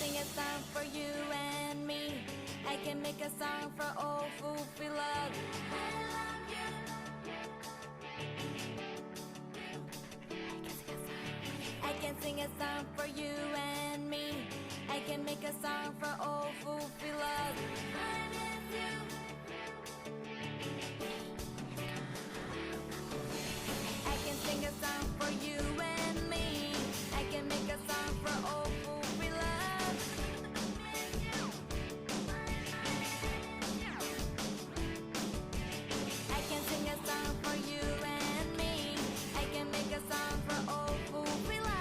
sing a song for you and me. I can make a song for all who feel love. I can sing a song for you and me. I can make a song for all who feel love. I can sing a song for you and me. I can make a song for all who feel love. I can sing a song for you and me. I can make a song for all who feel love.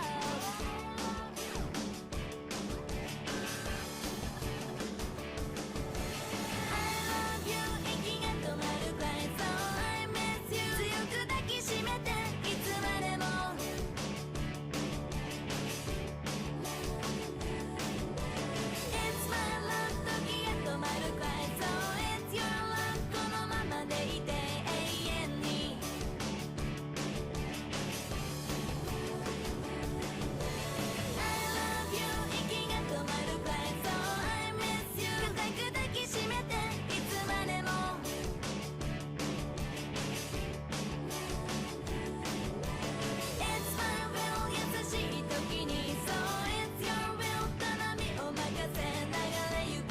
I love you 息が止まるくらい So I miss you 強く抱きしめていつまでも It's my love 時が止まるくらい So it's your love このままでいて永遠に I love you 息が止まるくらい So I miss you 固く抱きしめていつまでも It's my will 優しい時に So it's your will 頼みを任せ流れゆく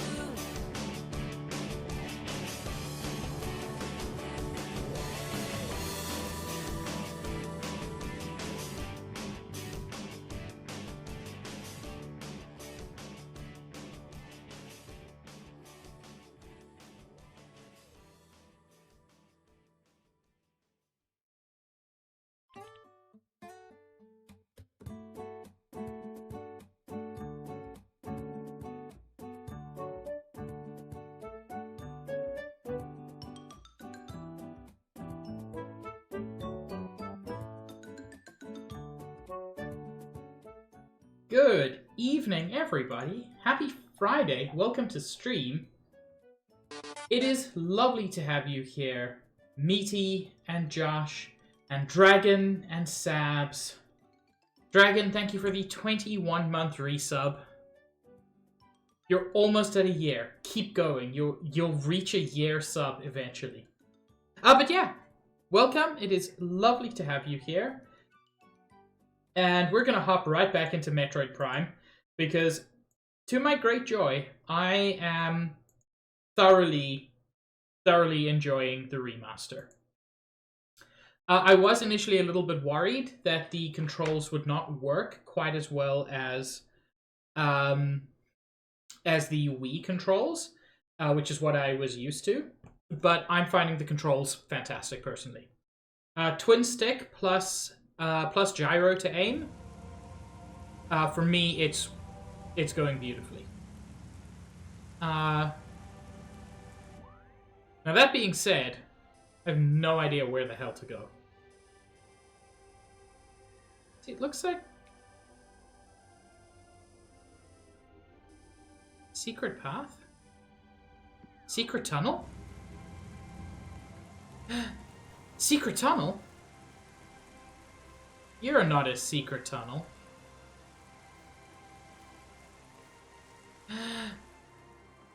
Good evening, everybody. Happy Friday. Welcome to stream. It is lovely to have you here. Meaty and Josh and Dragon and Sabs. Dragon, thank you for the 21-month resub. You're almost at a year. Keep going. You'll reach a year sub eventually. But yeah, welcome. It is lovely to have you here. And we're going to hop right back into Metroid Prime, because to my great joy, I am thoroughly enjoying the remaster. I was initially a little bit worried that the controls would not work quite as well as the Wii controls, which is what I was used to. But I'm finding the controls fantastic, personally. Twin stick plus gyro to aim. For me, it's going beautifully. Now that being said, I have no idea where the hell to go. See, it looks like secret path? Secret tunnel? Secret tunnel? You're not a secret tunnel.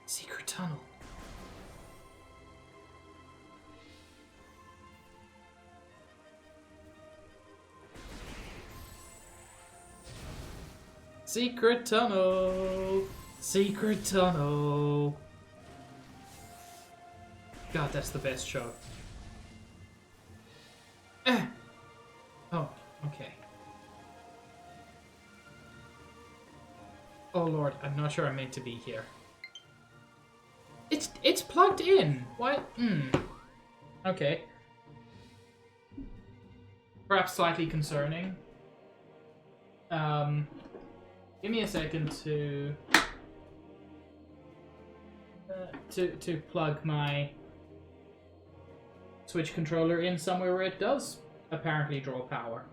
Secret tunnel. Secret tunnel. Secret tunnel. God, that's the best show. Oh. Okay. Oh lord, I'm not sure I'm meant to be here. It's plugged in. What? Okay. Perhaps slightly concerning. Give me a second to plug my Switch controller in somewhere where it does apparently draw power.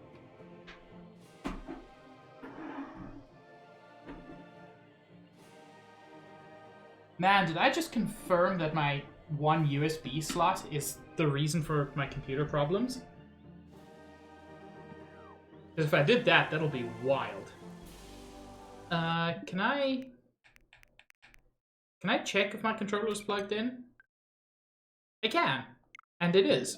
Man, did I just confirm that my one USB slot is the reason for my computer problems? Because if I did that, that'll be wild. Can I check if my controller is plugged in? I can. And it is.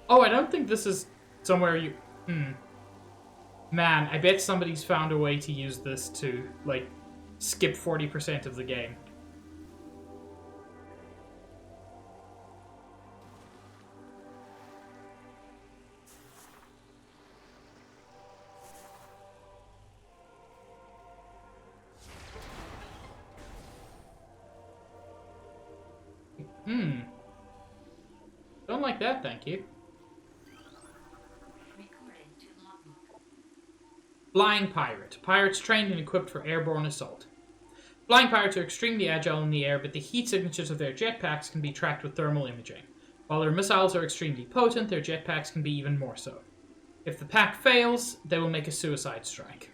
Oh, I don't think this is somewhere you... Man, I bet somebody's found a way to use this to, like, skip 40% of the game. Don't like that, thank you. Flying Pirate. Pirates trained and equipped for airborne assault. Flying pirates are extremely agile in the air, but the heat signatures of their jetpacks can be tracked with thermal imaging. While their missiles are extremely potent, their jetpacks can be even more so. If the pack fails, they will make a suicide strike.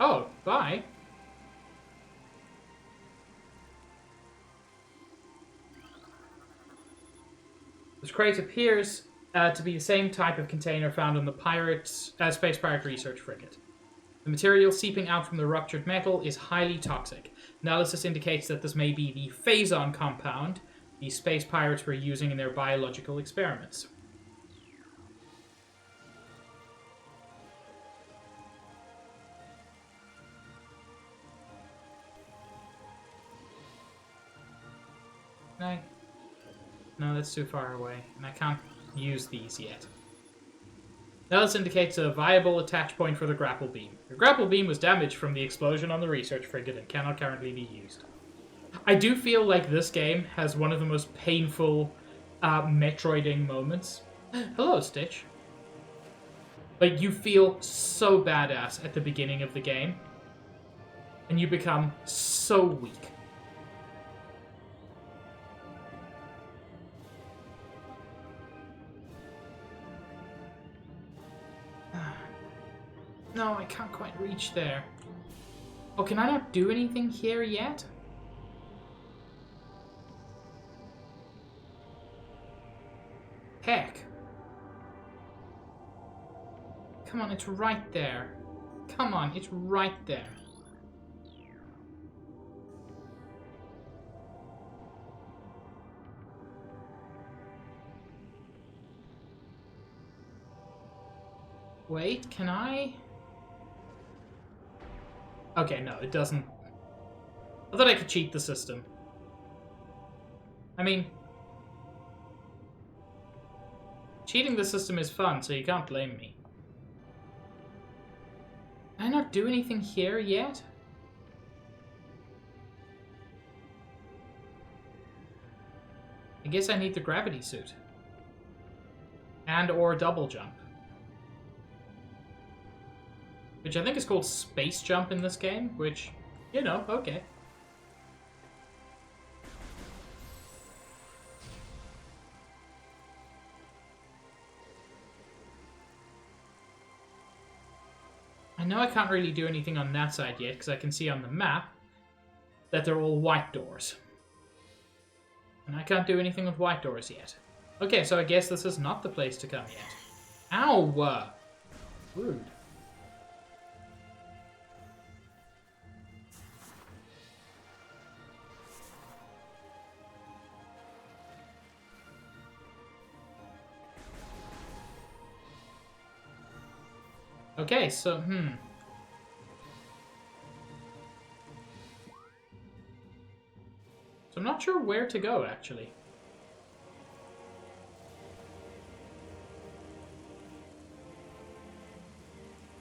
Oh, bye. This crate appears to be the same type of container found on the Space Pirate Research Frigate. The material seeping out from the ruptured metal is highly toxic. Analysis indicates that this may be the phazon compound the space pirates were using in their biological experiments. No, that's too far away, and I can't use these yet. Now this indicates a viable attach point for the grapple beam. The grapple beam was damaged from the explosion on the research frigate and cannot currently be used. I do feel like this game has one of the most painful Metroiding moments. Hello, Stitch. Like, you feel so badass at the beginning of the game, and you become so weak. No, I can't quite reach there. Oh, can I not do anything here yet? Heck. Come on, it's right there. Come on, it's right there. Wait, can I? Okay, no, it doesn't. I thought I could cheat the system. I mean, cheating the system is fun, so you can't blame me. Can I not do anything here yet? I guess I need the gravity suit. And or double jump. Which I think is called space jump in this game, which, you know, okay. I know I can't really do anything on that side yet, because I can see on the map that they're all white doors. And I can't do anything with white doors yet. Okay, so I guess this is not the place to come yet. Ow! Rude. Okay, so, So I'm not sure where to go, actually.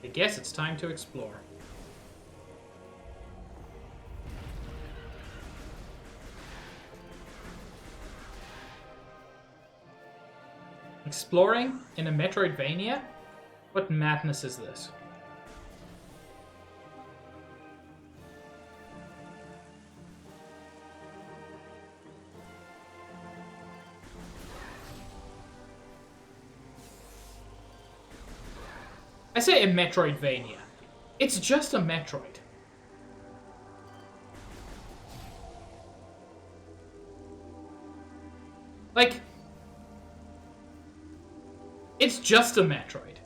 I guess it's time to explore. Exploring in a Metroidvania? What madness is this? I say a Metroidvania. It's just a Metroid. Like, it's just a Metroid.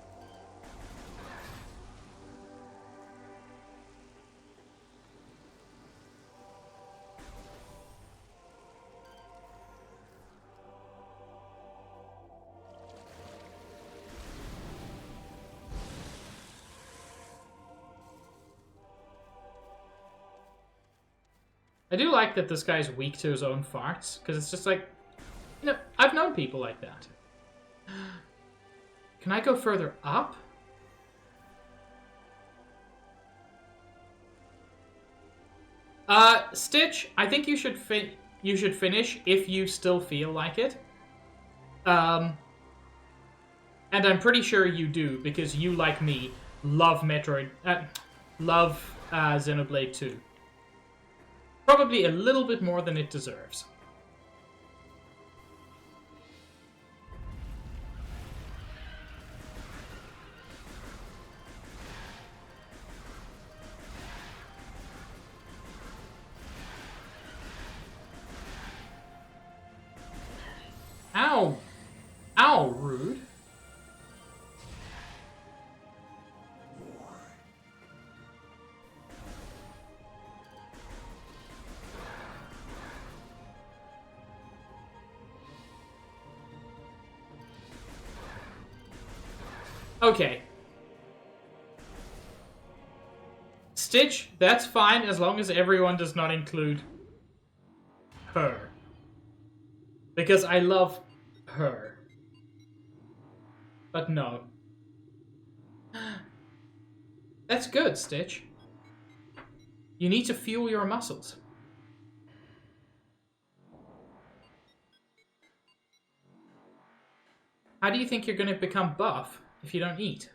I do like that this guy's weak to his own farts, because it's just like, you know, I've known people like that. Can I go further up? Stitch, I think you should finish if you still feel like it. And I'm pretty sure you do, because you, like me, love Xenoblade 2. Probably a little bit more than it deserves. Ow! Ow, rude. Okay. Stitch, that's fine as long as everyone does not include her. Because I love her. But no. That's good, Stitch. You need to fuel your muscles. How do you think you're going to become buff if you don't eat?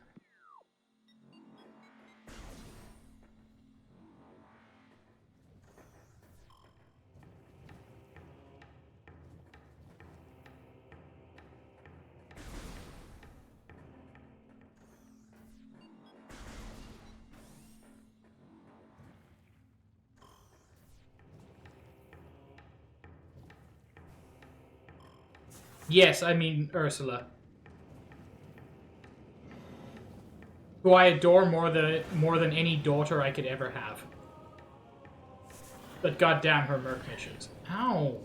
Yes, I mean Ursula. Who I adore more than any daughter I could ever have. But goddamn her merc missions. Ow.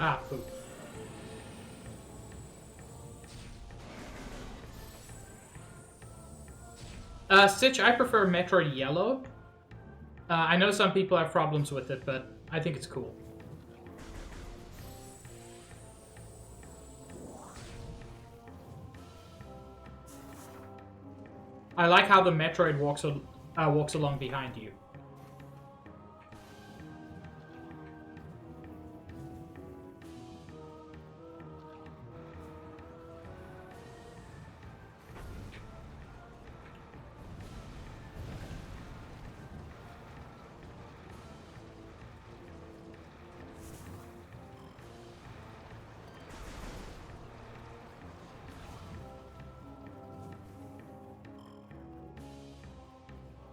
Ah, poop. Stitch, I prefer Metroid Yellow. I know some people have problems with it, but I think it's cool. I like how the Metroid walks along behind you.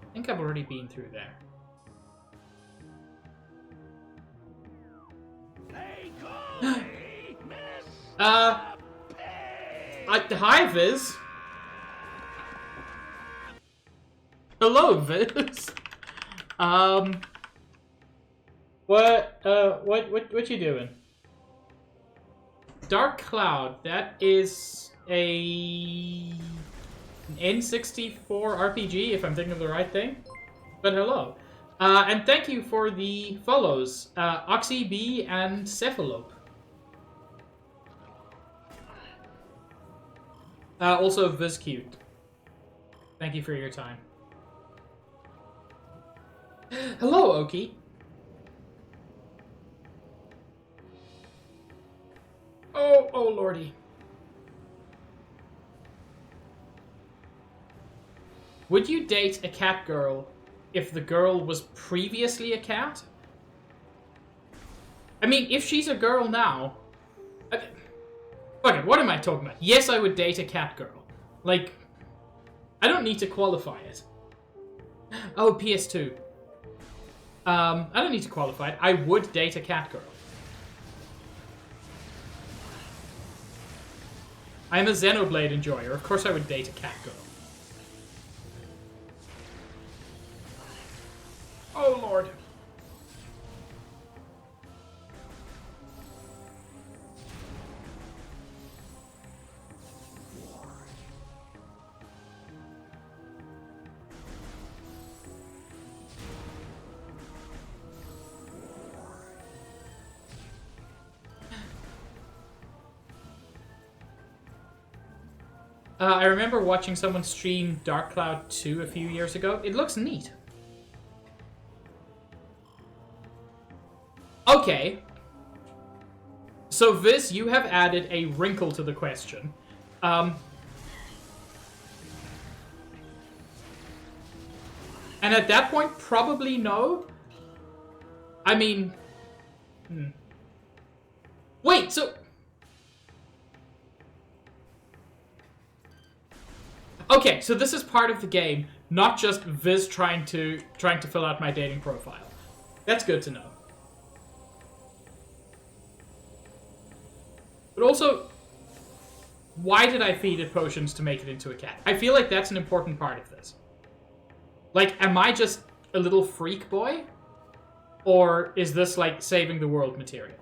I think I've already been through there. Hi, Viz. Hello, Viz. What you doing? Dark Cloud, that is an N64 RPG, if I'm thinking of the right thing. But hello. And thank you for the follows, Oxy B and Cephalope. Also, VizCute. Thank you for your time. Hello, Oki. Oh lordy. Would you date a cat girl if the girl was previously a cat? I mean, if she's a girl now... Okay, what am I talking about? Yes, I would date a cat girl. Like, I don't need to qualify it. Oh, PS2. I don't need to qualify it. I would date a cat girl. I'm a Xenoblade enjoyer. Of course I would date a cat girl. Oh, Lord. I remember watching someone stream Dark Cloud 2 a few years ago. It looks neat. Okay. So, Viz, you have added a wrinkle to the question. And at that point, probably no. I mean... Wait, so... Okay, so this is part of the game, not just Viz trying to fill out my dating profile. That's good to know. But also, why did I feed it potions to make it into a cat? I feel like that's an important part of this. Like, am I just a little freak boy? Or is this, like, saving the world material?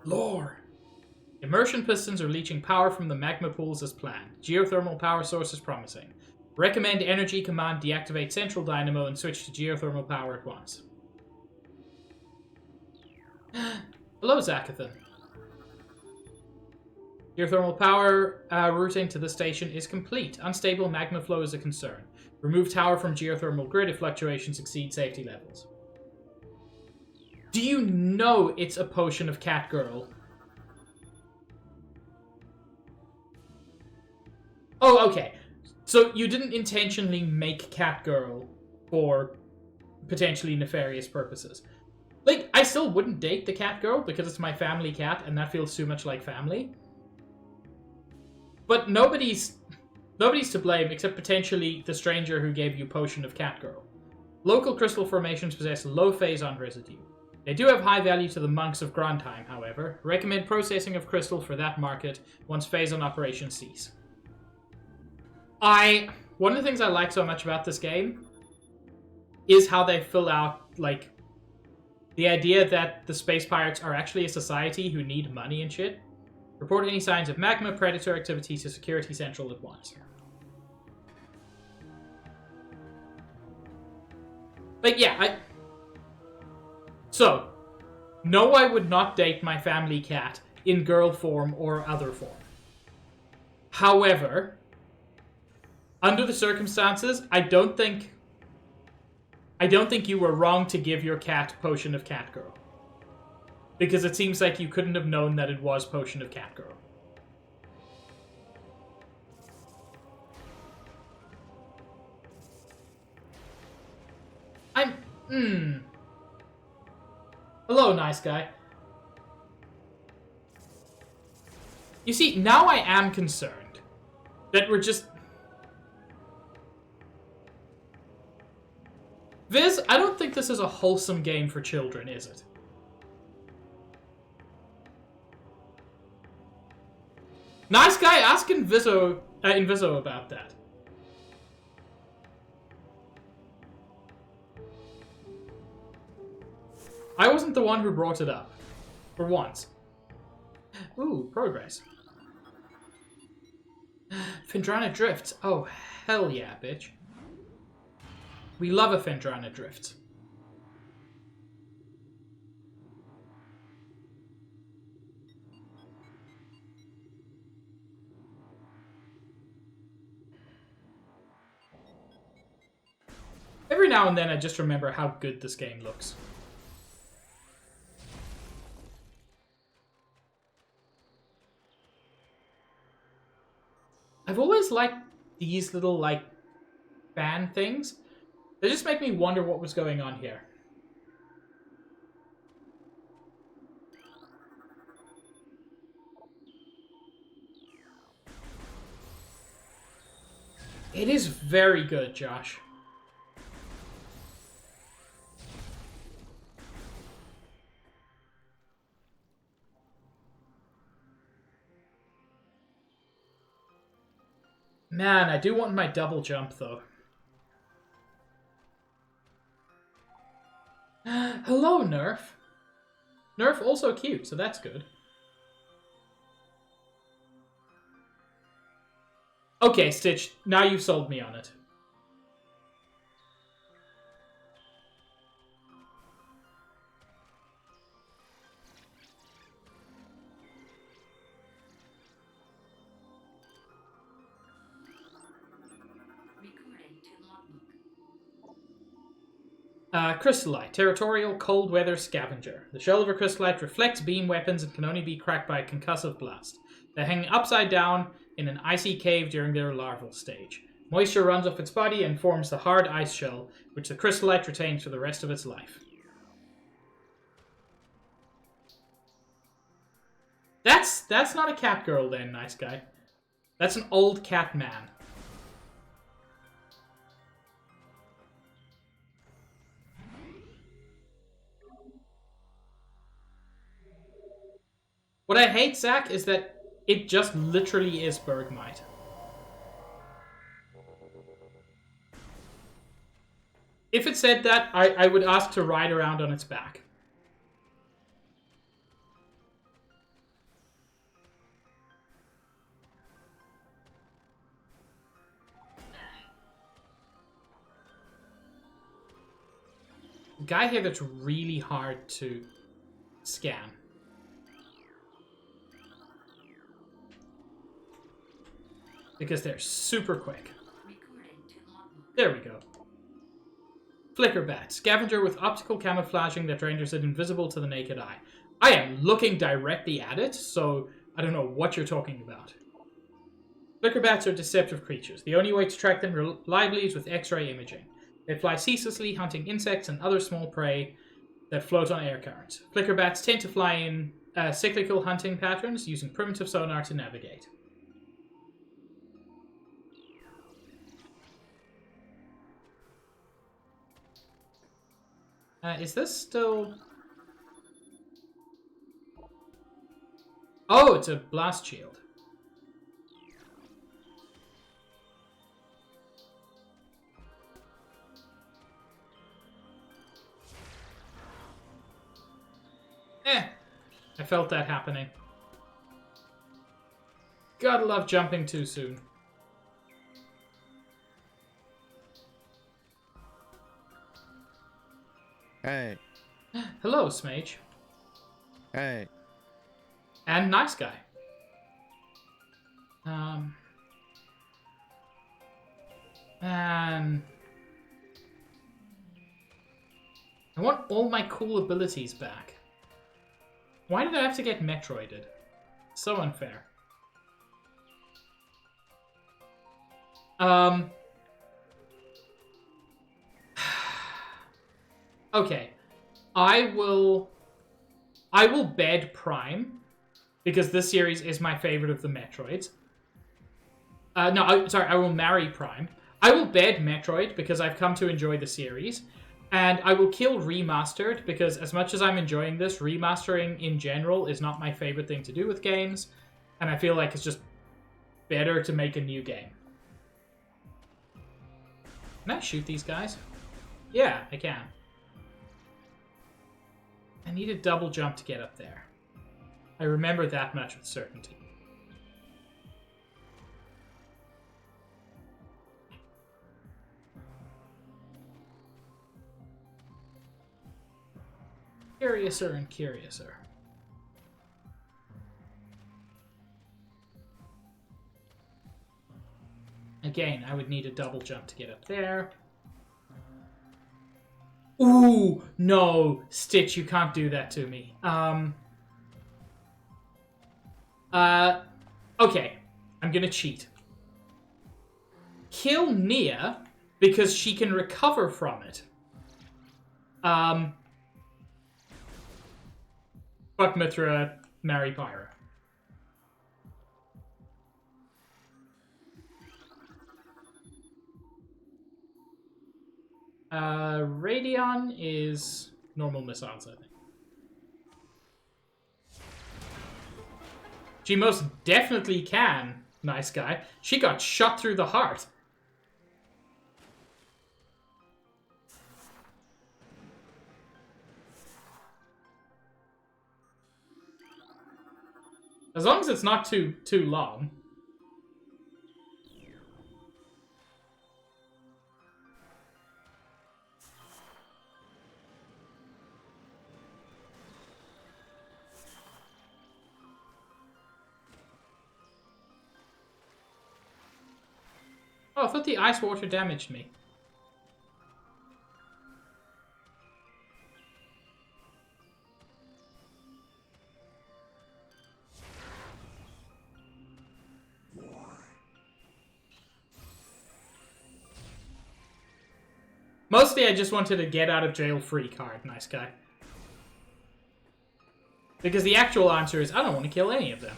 Lore. Immersion pistons are leaching power from the magma pools as planned. Geothermal power source is promising. Recommend energy command deactivate central dynamo and switch to geothermal power at once. Hello, Zakathan. Geothermal power routing to the station is complete. Unstable magma flow is a concern. Remove tower from geothermal grid if fluctuations exceed safety levels. Do you know it's a potion of Catgirl? Oh, okay. So you didn't intentionally make Catgirl for potentially nefarious purposes. Like, I still wouldn't date the Catgirl because it's my family cat and that feels too much like family. But nobody's to blame except potentially the stranger who gave you Potion of Catgirl. Local crystal formations possess low phazon residue. They do have high value to the monks of Grandheim, however. Recommend processing of crystal for that market once phazon operations cease. One of the things I like so much about this game is how they fill out, like, the idea that the space pirates are actually a society who need money and shit. Report any signs of magma predator activity to Security Central at once. Like, yeah, So, no, I would not date my family cat in girl form or other form. However, under the circumstances, I don't think you were wrong to give your cat Potion of Catgirl. Because it seems like you couldn't have known that it was Potion of Catgirl. Hello, nice guy. You see, now I am concerned that we're just... Viz, I don't think this is a wholesome game for children, is it? Nice guy, ask Inviso about that. I wasn't the one who brought it up. For once. Ooh, progress. Fendrana Drift. Oh, hell yeah, bitch. We love a Fendrana Drift. Every now and then I just remember how good this game looks. I've always liked these little, like, fan things. They just make me wonder what was going on here. It is very good, Josh. Man, I do want my double jump, though. Hello, Nerf. Nerf also cute, so that's good. Okay, Stitch, now you've sold me on it. Crystallite, territorial cold weather scavenger. The shell of a crystallite reflects beam weapons and can only be cracked by a concussive blast. They hang upside down in an icy cave during their larval stage. Moisture runs off its body and forms the hard ice shell, which the crystallite retains for the rest of its life. That's not a cat girl then, nice guy. That's an old cat man. What I hate, Zach, is that it just literally is Bergmite. If it said that, I would ask to ride around on its back. Guy here that's really hard to scan. Because they're super quick. There we go. Flickerbat, scavenger with optical camouflaging that renders it invisible to the naked eye. I am looking directly at it, so I don't know what you're talking about. Flickerbats are deceptive creatures. The only way to track them reliably is with X-ray imaging. They fly ceaselessly, hunting insects and other small prey that float on air currents. Flickerbats tend to fly in cyclical hunting patterns, using primitive sonar to navigate. Is this still... Oh, it's a blast shield. I felt that happening. Gotta love jumping too soon. Hey. Hello, Smage. Hey. And nice guy. And I want all my cool abilities back. Why did I have to get Metroided? So unfair. Okay. I will bed Prime, because this series is my favorite of the Metroids. I will marry Prime. I will bed Metroid, because I've come to enjoy the series. And I will kill Remastered, because as much as I'm enjoying this, remastering in general is not my favorite thing to do with games. And I feel like it's just better to make a new game. Can I shoot these guys? Yeah, I can. I need a double jump to get up there. I remember that much with certainty. Curiouser and curiouser. Again, I would need a double jump to get up there. Ooh, no, Stitch, you can't do that to me. Okay, I'm gonna cheat. Kill Nia because she can recover from it. Fuck Mithra, marry Pyra. Radion is normal missiles, I think. She most definitely can, nice guy. She got shot through the heart. As long as it's not too long. Oh, I thought the ice water damaged me. Mostly I just wanted a get out of jail free card, nice guy. Because the actual answer is I don't want to kill any of them.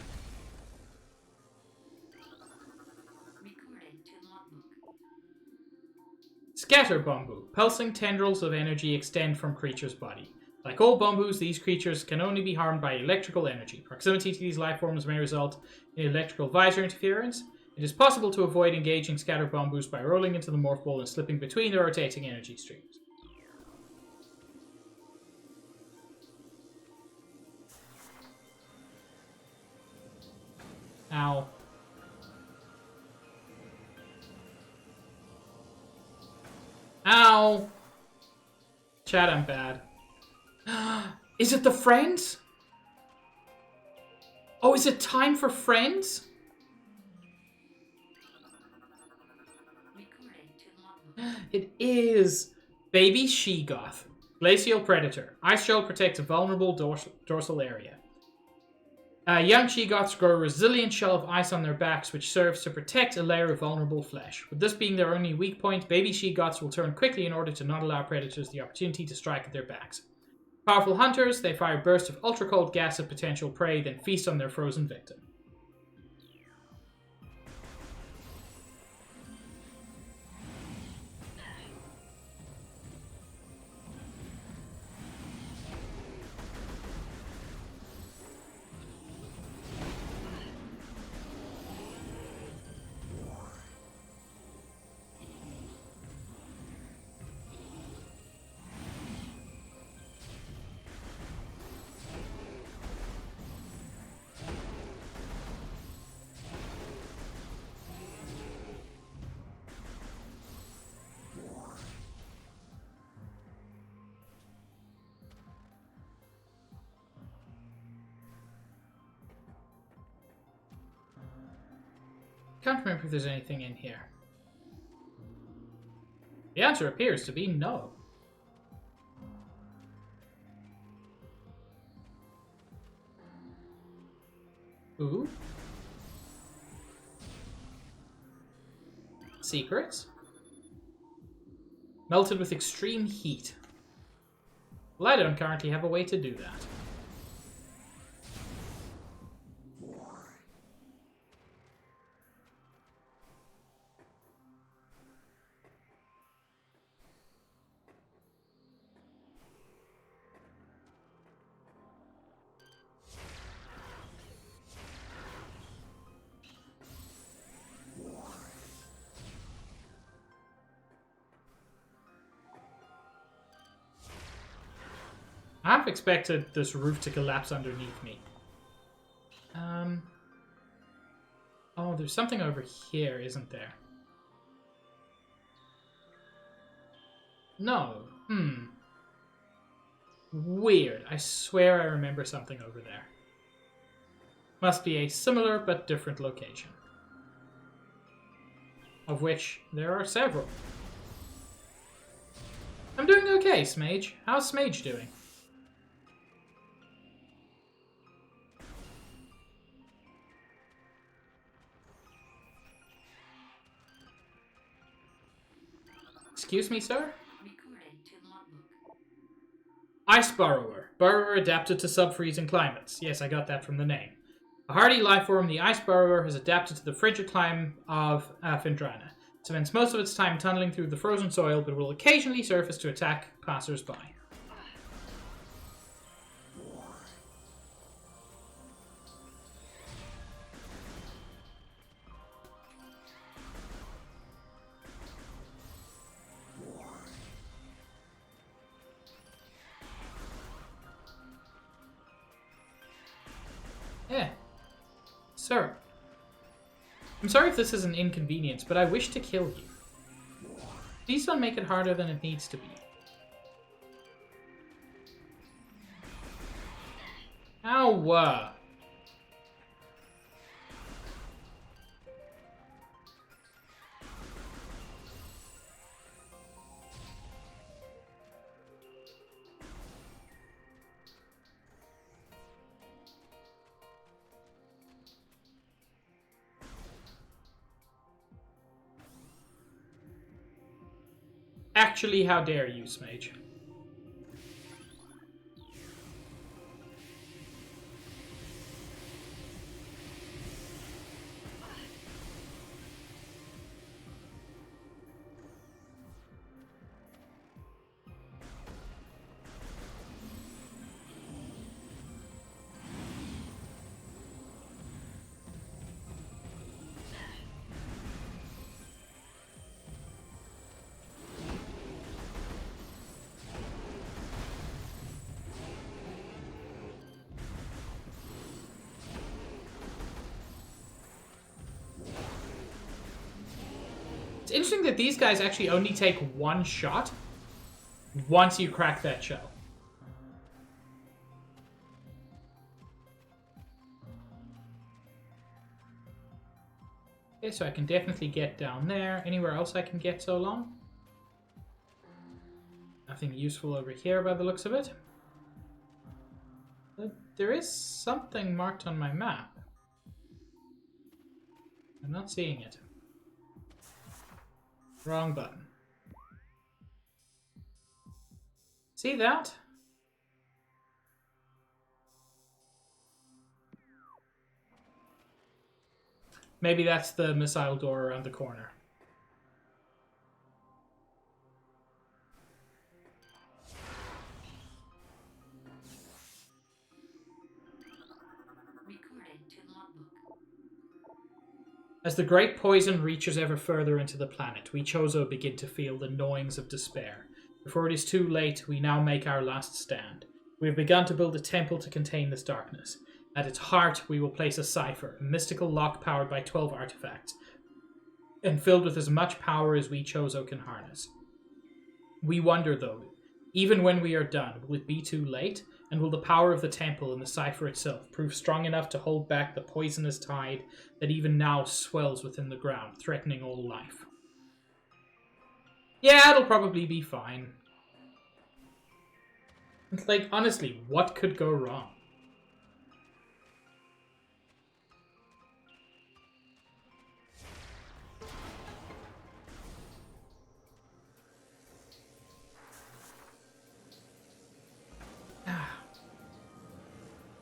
Scatter Bamboo. Pulsing tendrils of energy extend from creatures' body. Like all bamboos, these creatures can only be harmed by electrical energy. Proximity to these life forms may result in electrical visor interference. It is possible to avoid engaging scatter bamboos by rolling into the morph ball and slipping between the rotating energy streams. Ow. Ow! Chat, I'm bad. Is it the friends? Oh, is it time for friends? It is. Baby She-Goth. Glacial Predator. Ice shell protects a vulnerable dorsal area. Young She-Goths grow a resilient shell of ice on their backs, which serves to protect a layer of vulnerable flesh. With this being their only weak point, baby She-Goths will turn quickly in order to not allow predators the opportunity to strike at their backs. Powerful hunters, they fire bursts of ultra-cold gas at potential prey, then feast on their frozen victim. Can't remember if there's anything in here. The answer appears to be no. Ooh. Secrets? Melted with extreme heat. Well, I don't currently have a way to do that. I half expected this roof to collapse underneath me. Oh, there's something over here, isn't there? No. Weird. I swear I remember something over there. Must be a similar but different location. Of which there are several. I'm doing okay, Smage. How's Smage doing? Excuse me, sir? Ice Burrower. Burrower adapted to sub-freezing climates. Yes, I got that from the name. A hardy life form, the Ice Burrower has adapted to the frigid climate of Phendrana. It spends most of its time tunneling through the frozen soil, but will occasionally surface to attack passers-by. Yeah. Sir. I'm sorry if this is an inconvenience, but I wish to kill you. Please don't make it harder than it needs to be. Ow! Actually, how dare you, Smage? It's interesting that these guys actually only take one shot once you crack that shell. Okay, so I can definitely get down there. Anywhere else I can get so long? Nothing useful over here by the looks of it. But there is something marked on my map. I'm not seeing it. Wrong button. See that? Maybe that's the missile door around the corner. As the great poison reaches ever further into the planet, we Chozo begin to feel the gnawings of despair. Before it is too late, we now make our last stand. We have begun to build a temple to contain this darkness. At its heart, we will place a cipher, a mystical lock powered by 12 artifacts, and filled with as much power as we Chozo can harness. We wonder, though, even when we are done, will it be too late? And will the power of the temple and the cipher itself prove strong enough to hold back the poisonous tide that even now swells within the ground, threatening all life? Yeah, it'll probably be fine. Like, honestly, what could go wrong?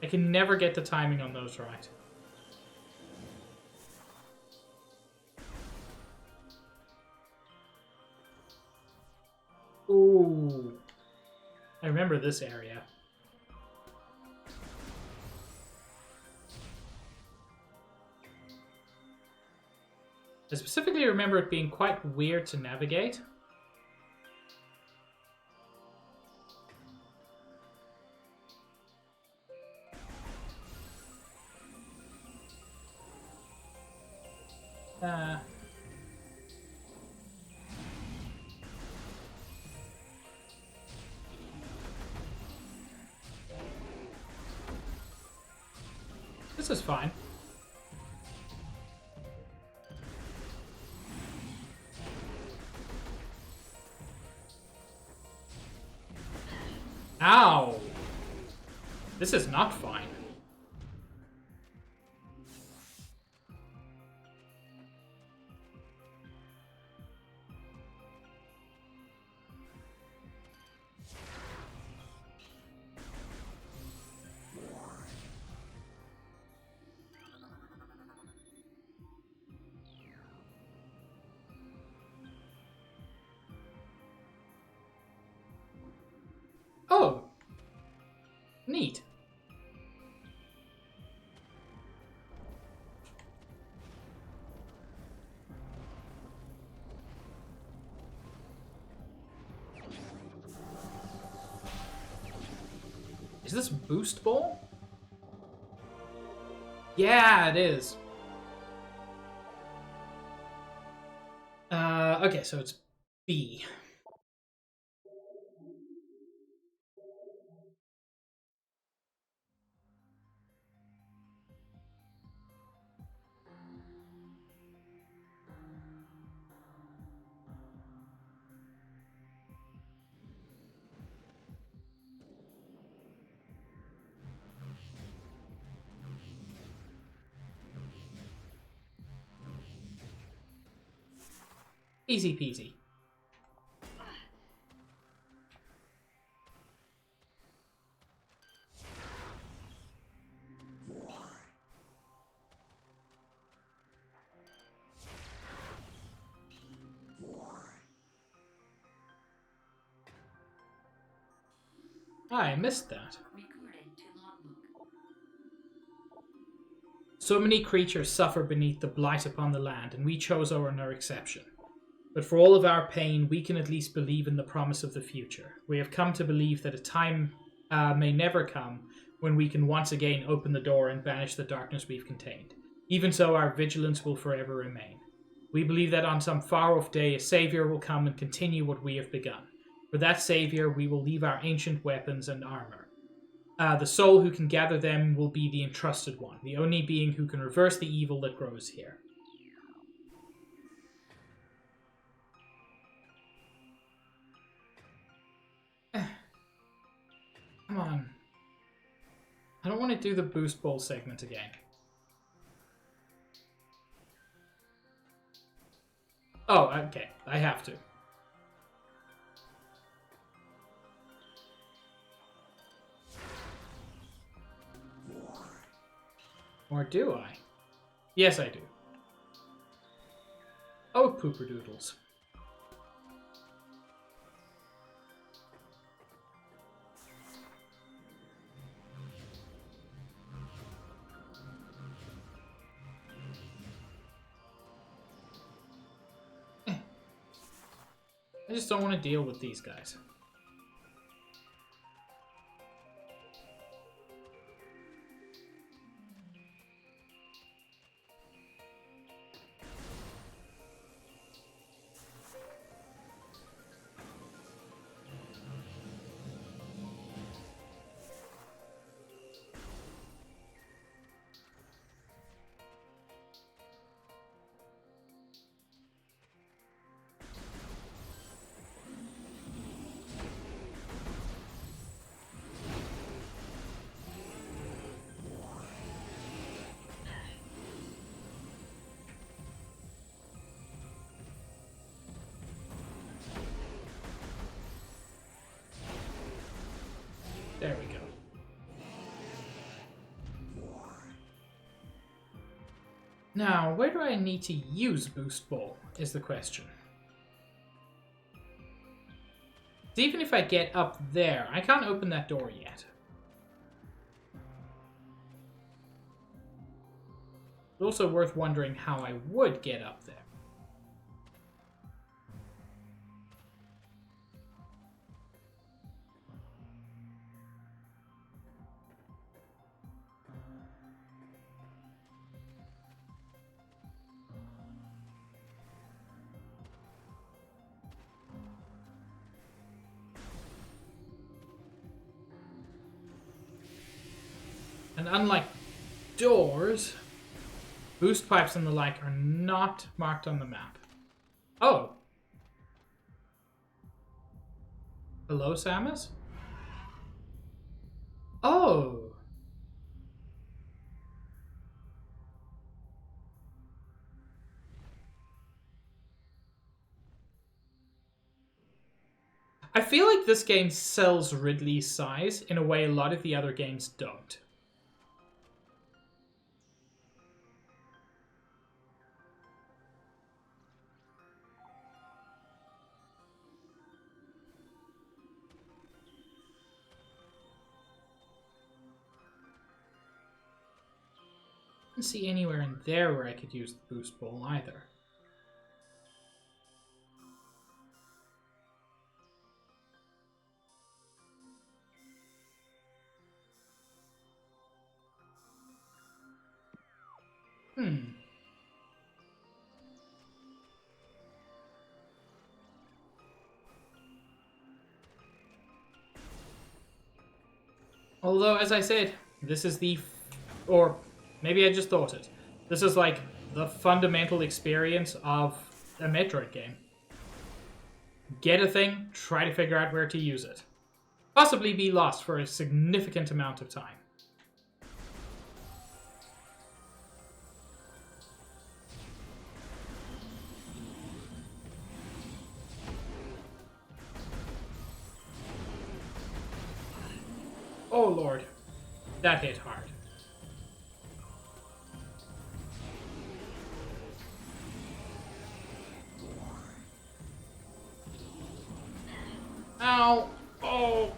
I can never get the timing on those right. Ooh. I remember this area. I specifically remember it being quite weird to navigate. Uh, this is fine. Ow! This is not fine. Oh! Neat. Is this boost ball? Yeah, it is. Okay, so it's B. Easy peasy. I missed that. So many creatures suffer beneath the blight upon the land, and we chose our no exception. But for all of our pain, we can at least believe in the promise of the future. We have come to believe that a time may never come when we can once again open the door and banish the darkness we've contained. Even so, our vigilance will forever remain. We believe that on some far-off day, a savior will come and continue what we have begun. For that savior, we will leave our ancient weapons and armor. The soul who can gather them will be the entrusted one, the only being who can reverse the evil that grows here. Come on. I don't want to do the boost ball segment again. Oh, okay. I have to. Or do I? Yes, I do. Oh, pooper doodles. I just don't want to deal with these guys. There we go. Now, where do I need to use Boost Ball, is the question. Even if I get up there, I can't open that door yet. It's also worth wondering how I would get up there. And unlike doors, boost pipes and the like are not marked on the map. Oh. Hello, Samus? Oh. I feel like this game sells Ridley's size in a way a lot of the other games don't. I don't see anywhere in there where I could use the boost bowl either. Although, as I said, this is or maybe I just thought it. This is like the fundamental experience of a Metroid game. Get a thing, try to figure out where to use it. Possibly be lost for a significant amount of time. Oh lord, that hit hard. Ow! Oh!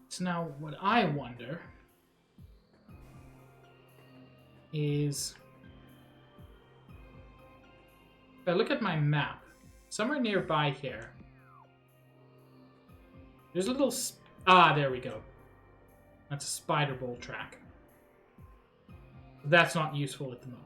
So now what I wonder is, if I look at my map, somewhere nearby here, there's a little... there we go. That's a spider bolt track. That's not useful at the moment.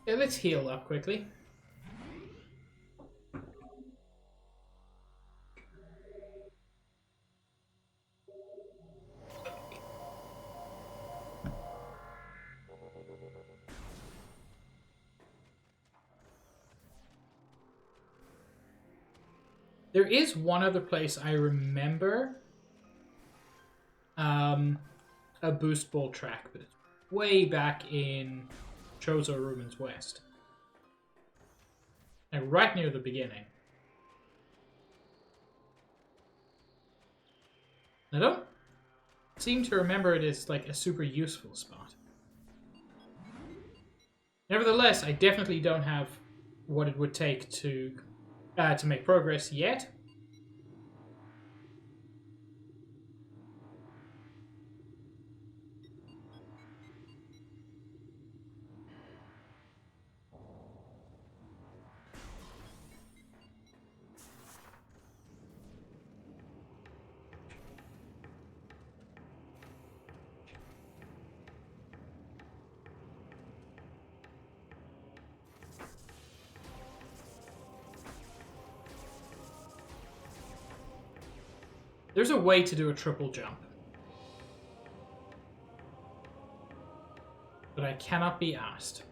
Yeah, let's heal up quickly. There is one other place I remember a boost bolt track, but it's way back in Chozo Ruins West. Like right near the beginning. I don't seem to remember it as like a super useful spot. Nevertheless, I definitely don't have what it would take to make progress yet. There's a way to do a triple jump. But I cannot be asked.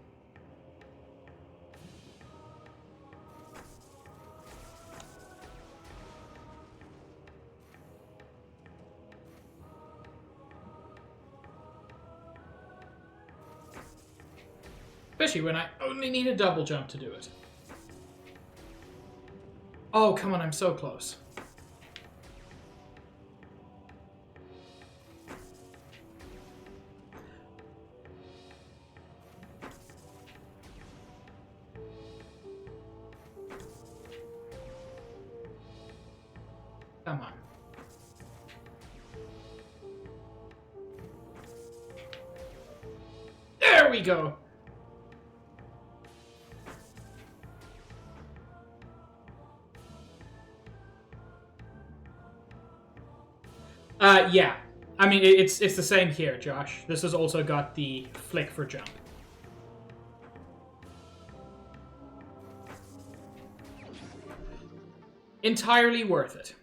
Especially when I only need a double jump to do it. Oh, come on, I'm so close. Come on. There we go. Yeah. I mean, it's the same here, Josh. This has also got the flick for jump. Entirely worth it.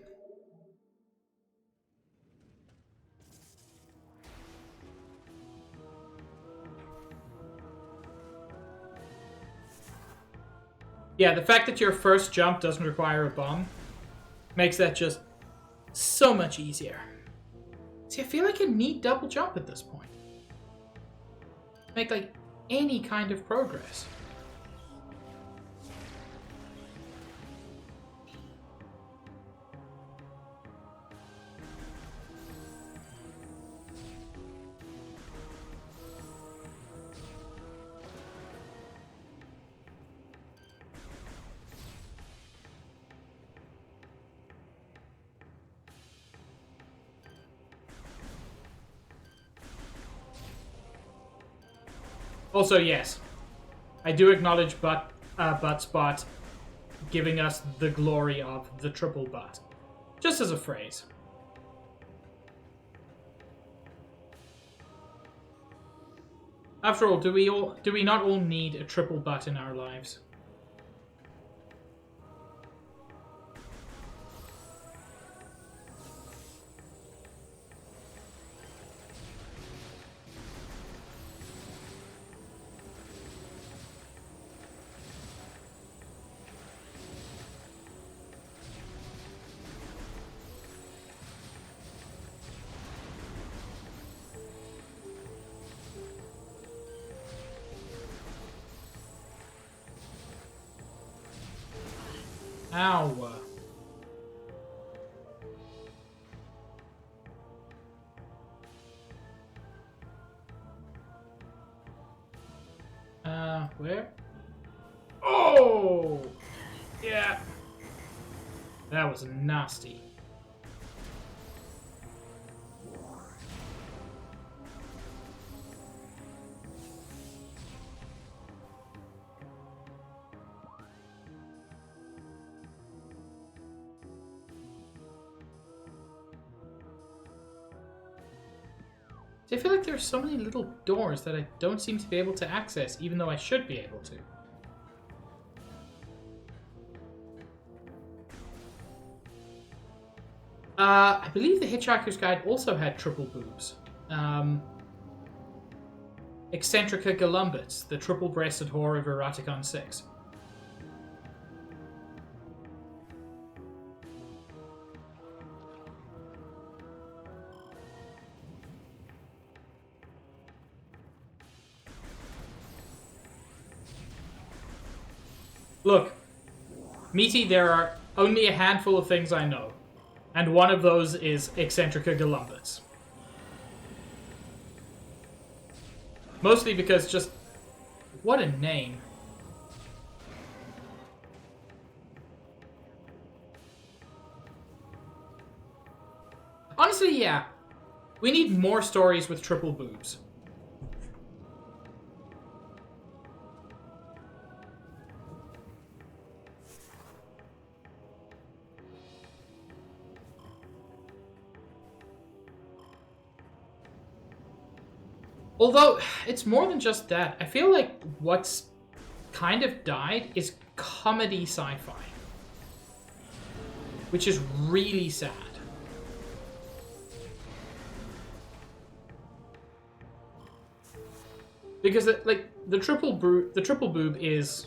Yeah, the fact that your first jump doesn't require a bomb makes that just so much easier. See, I feel like I need double jump at this point. Make, like, any kind of progress. Also, yes, I do acknowledge Buttspot giving us the glory of the triple butt. Just as a phrase. After all, do we not all need a triple butt in our lives? Ow. Where? Oh! Yeah. That was nasty. I feel like there's so many little doors that I don't seem to be able to access, even though I should be able to. I believe the Hitchhiker's Guide also had triple boobs. Eccentrica Golumbus, the triple-breasted whore of Eroticon 6. Look, Meaty, there are only a handful of things I know, and one of those is Eccentrica Golumbus. Mostly because just... what a name. Honestly, yeah. We need more stories with triple boobs. Although, it's more than just that. I feel like what's kind of died is comedy sci-fi. Which is really sad. Because, like, the triple boob is...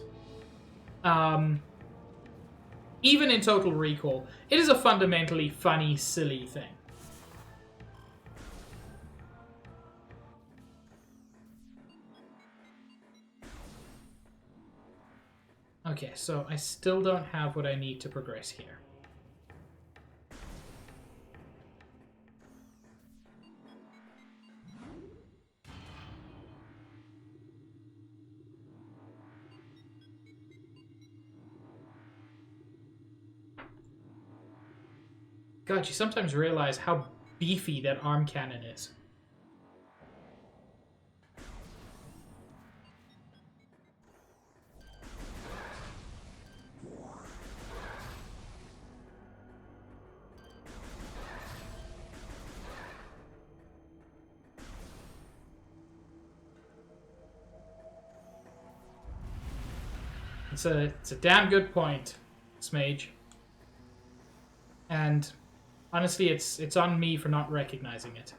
even in Total Recall, it is a fundamentally funny, silly thing. Okay, so I still don't have what I need to progress here. God, you sometimes realize how beefy that arm cannon is. It's a damn good point, Smage. And honestly, it's on me for not recognizing it.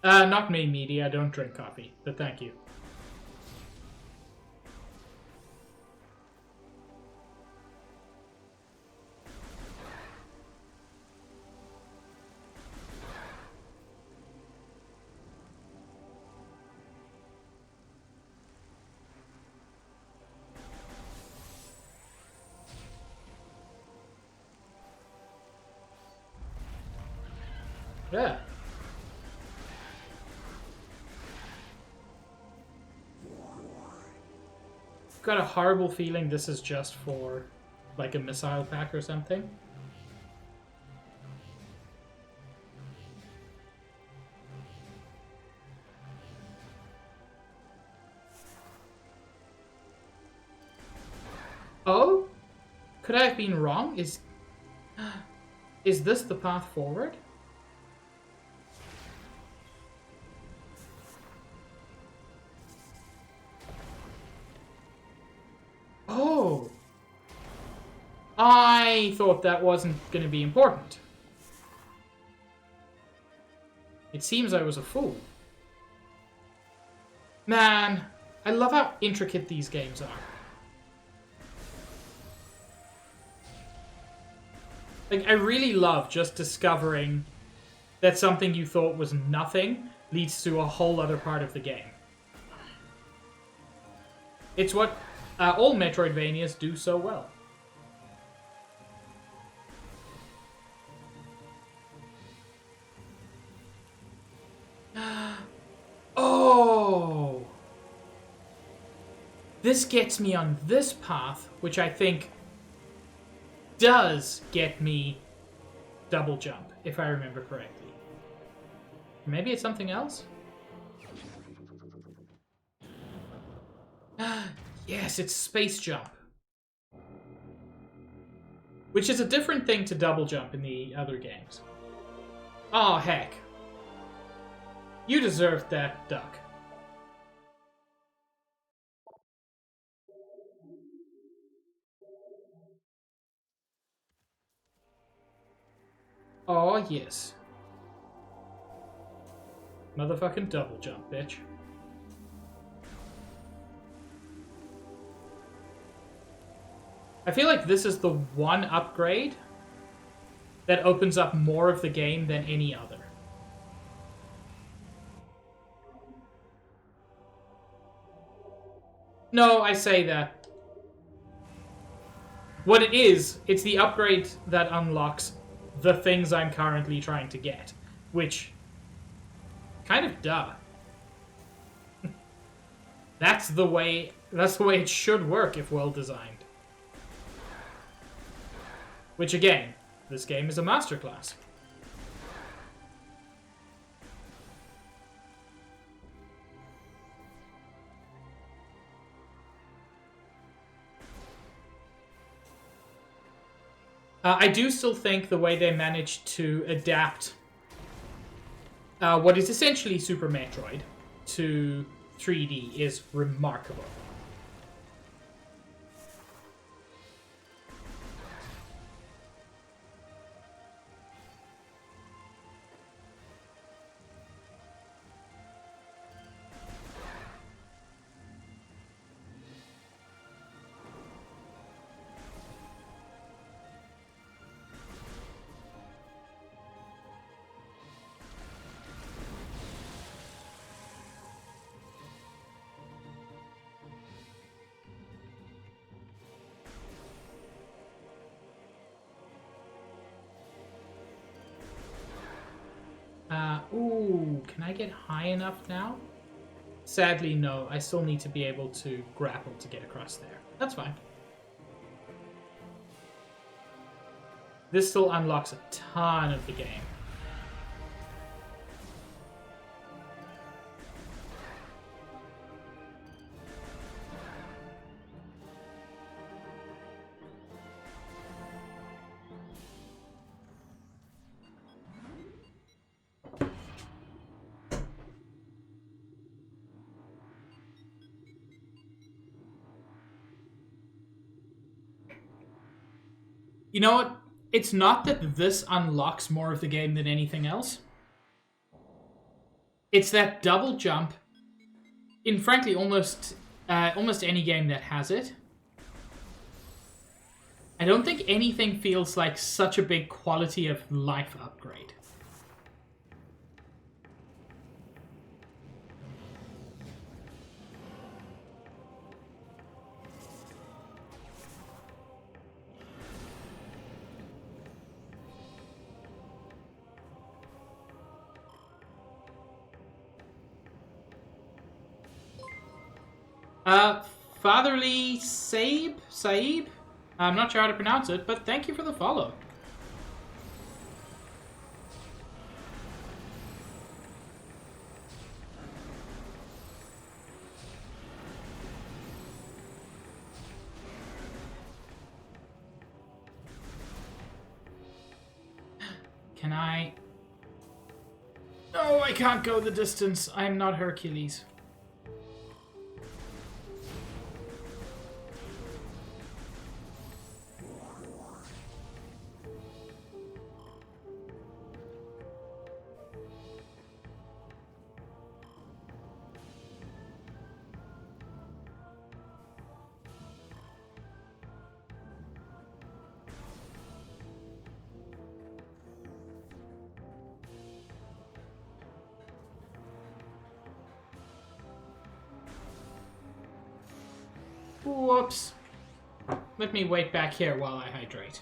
Not me, Meaty. I don't drink coffee, but thank you. Yeah. Got a horrible feeling this is just for like a missile pack or something. Oh? Could I have been wrong? Is this the path forward? Oh! I thought that wasn't going to be important. It seems I was a fool. Man, I love how intricate these games are. Like, I really love just discovering that something you thought was nothing leads to a whole other part of the game. It's what all Metroidvanias do so well. Oh! This gets me on this path, which I think does get me double jump, if I remember correctly. Maybe it's something else? Yes, it's space jump. Which is a different thing to double jump in the other games. Oh, heck. You deserved that, duck. Oh, yes. Motherfucking double jump, bitch. I feel like this is the one upgrade that opens up more of the game than any other. No, I say that. What it is, it's the upgrade that unlocks the things I'm currently trying to get. Which, kind of duh. That's the way it should work if well designed. Which again, this game is a masterclass. I do still think the way they managed to adapt what is essentially Super Metroid to 3D is remarkable. Ooh, can I get high enough now? Sadly, no. I still need to be able to grapple to get across there. That's fine. This still unlocks a ton of the game. You know what? It's not that this unlocks more of the game than anything else. It's that double jump in, frankly, almost any game that has it. I don't think anything feels like such a big quality of life upgrade. Fatherly Saib? I'm not sure how to pronounce it, but thank you for the follow. Can I... No, I can't go the distance. I am not Hercules. Whoops. Let me wait back here while I hydrate.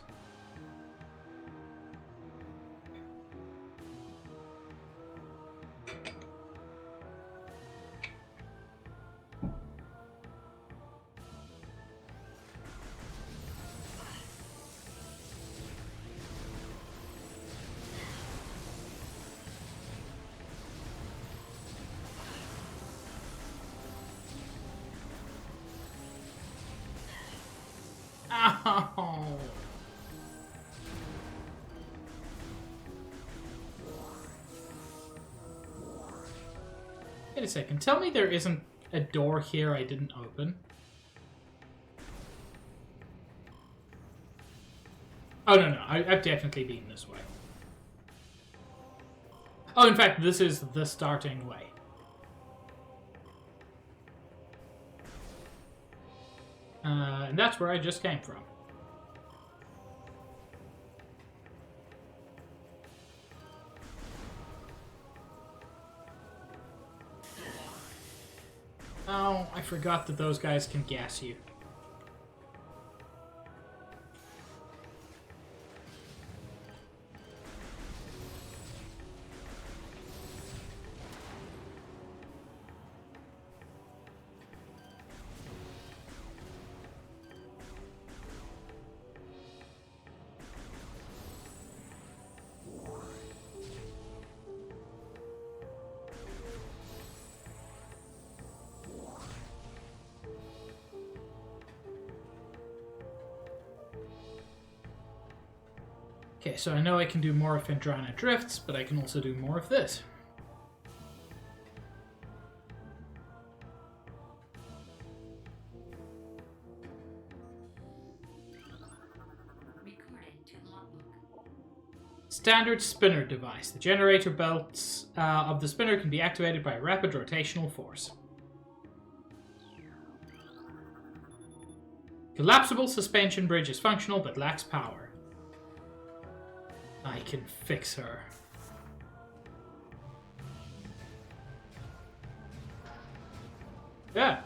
Ow! Wait a second. Tell me there isn't a door here I didn't open. Oh, no. I've definitely been this way. Oh, in fact, this is the starting way. And that's where I just came from. Oh, I forgot that those guys can gas you. Okay, so I know I can do more of Phendrana Drifts, but I can also do more of this. Standard spinner device. The generator belts of the spinner can be activated by rapid rotational force. Collapsible suspension bridge is functional but lacks power. I can fix her. Yeah.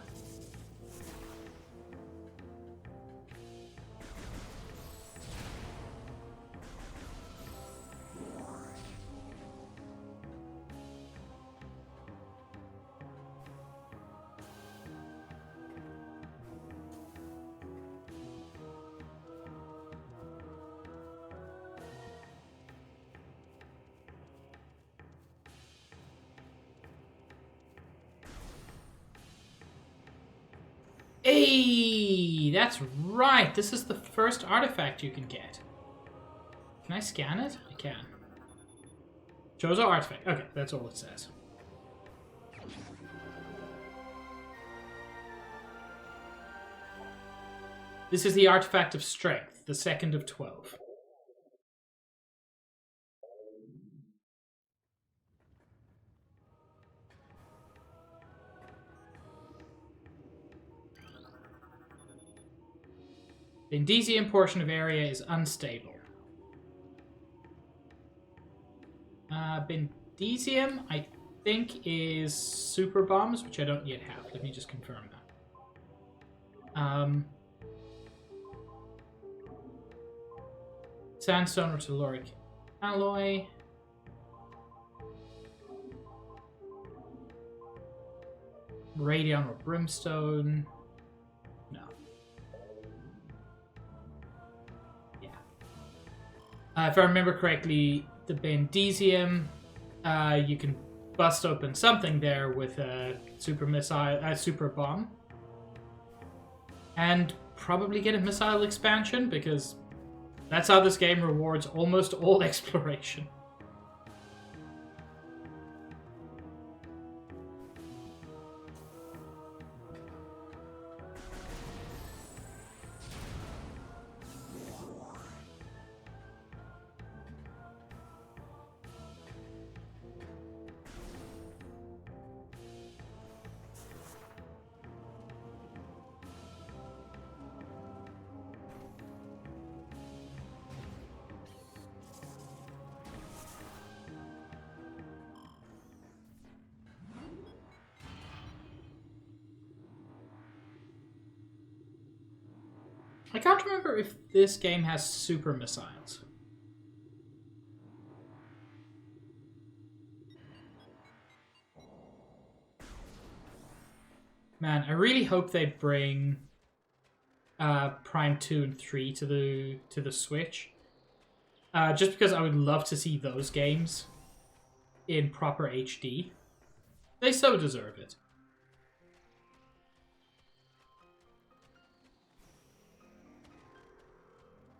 Hey, that's right. This is the first artifact you can get. Can I scan it? I can. Shows our artifact. Okay, that's all it says. This is the artifact of strength, the second of 12. The Indesium portion of area is unstable. Bendesium, I think, is super bombs, which I don't yet have. Let me just confirm that. Sandstone or telluric alloy. Radion or brimstone. No. Yeah. If I remember correctly, the Bendesium, you can bust open something there with a super missile, a super bomb, and probably get a missile expansion because that's how this game rewards almost all exploration. I can't remember if this game has super missiles. Man, I really hope they bring Prime 2 and 3 to the Switch. Just because I would love to see those games in proper HD. They so deserve it.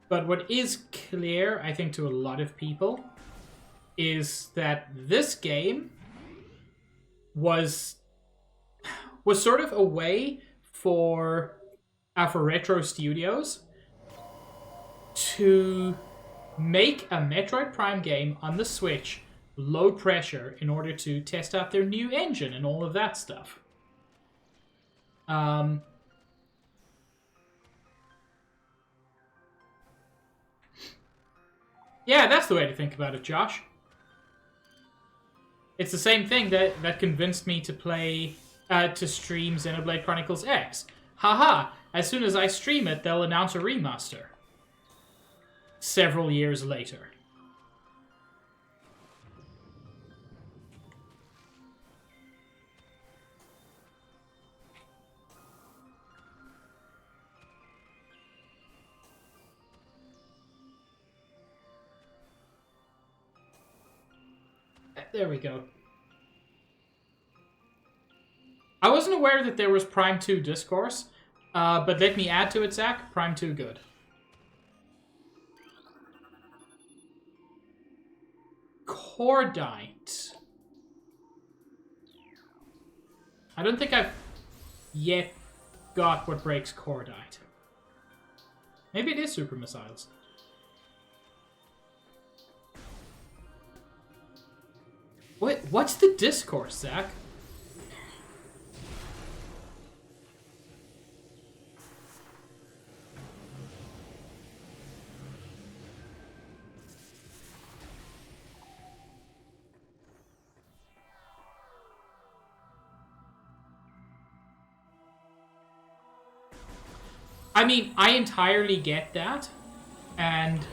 But what is clear, I think, to a lot of people, is that this game was sort of a way for retro studios to make a Metroid Prime game on the Switch low pressure in order to test out their new engine and all of that stuff. Yeah, that's the way to think about it, Josh. It's the same thing that convinced me to play, to stream Xenoblade Chronicles X. Haha, as soon as I stream it, they'll announce a remaster. Several years later. There we go. I wasn't aware that there was Prime 2 Discourse, but let me add to it, Zach. Prime 2 good. Cordite. I don't think I've yet got what breaks Cordite. Maybe it is super missiles. What's the discourse, Zach? I mean, I entirely get that, and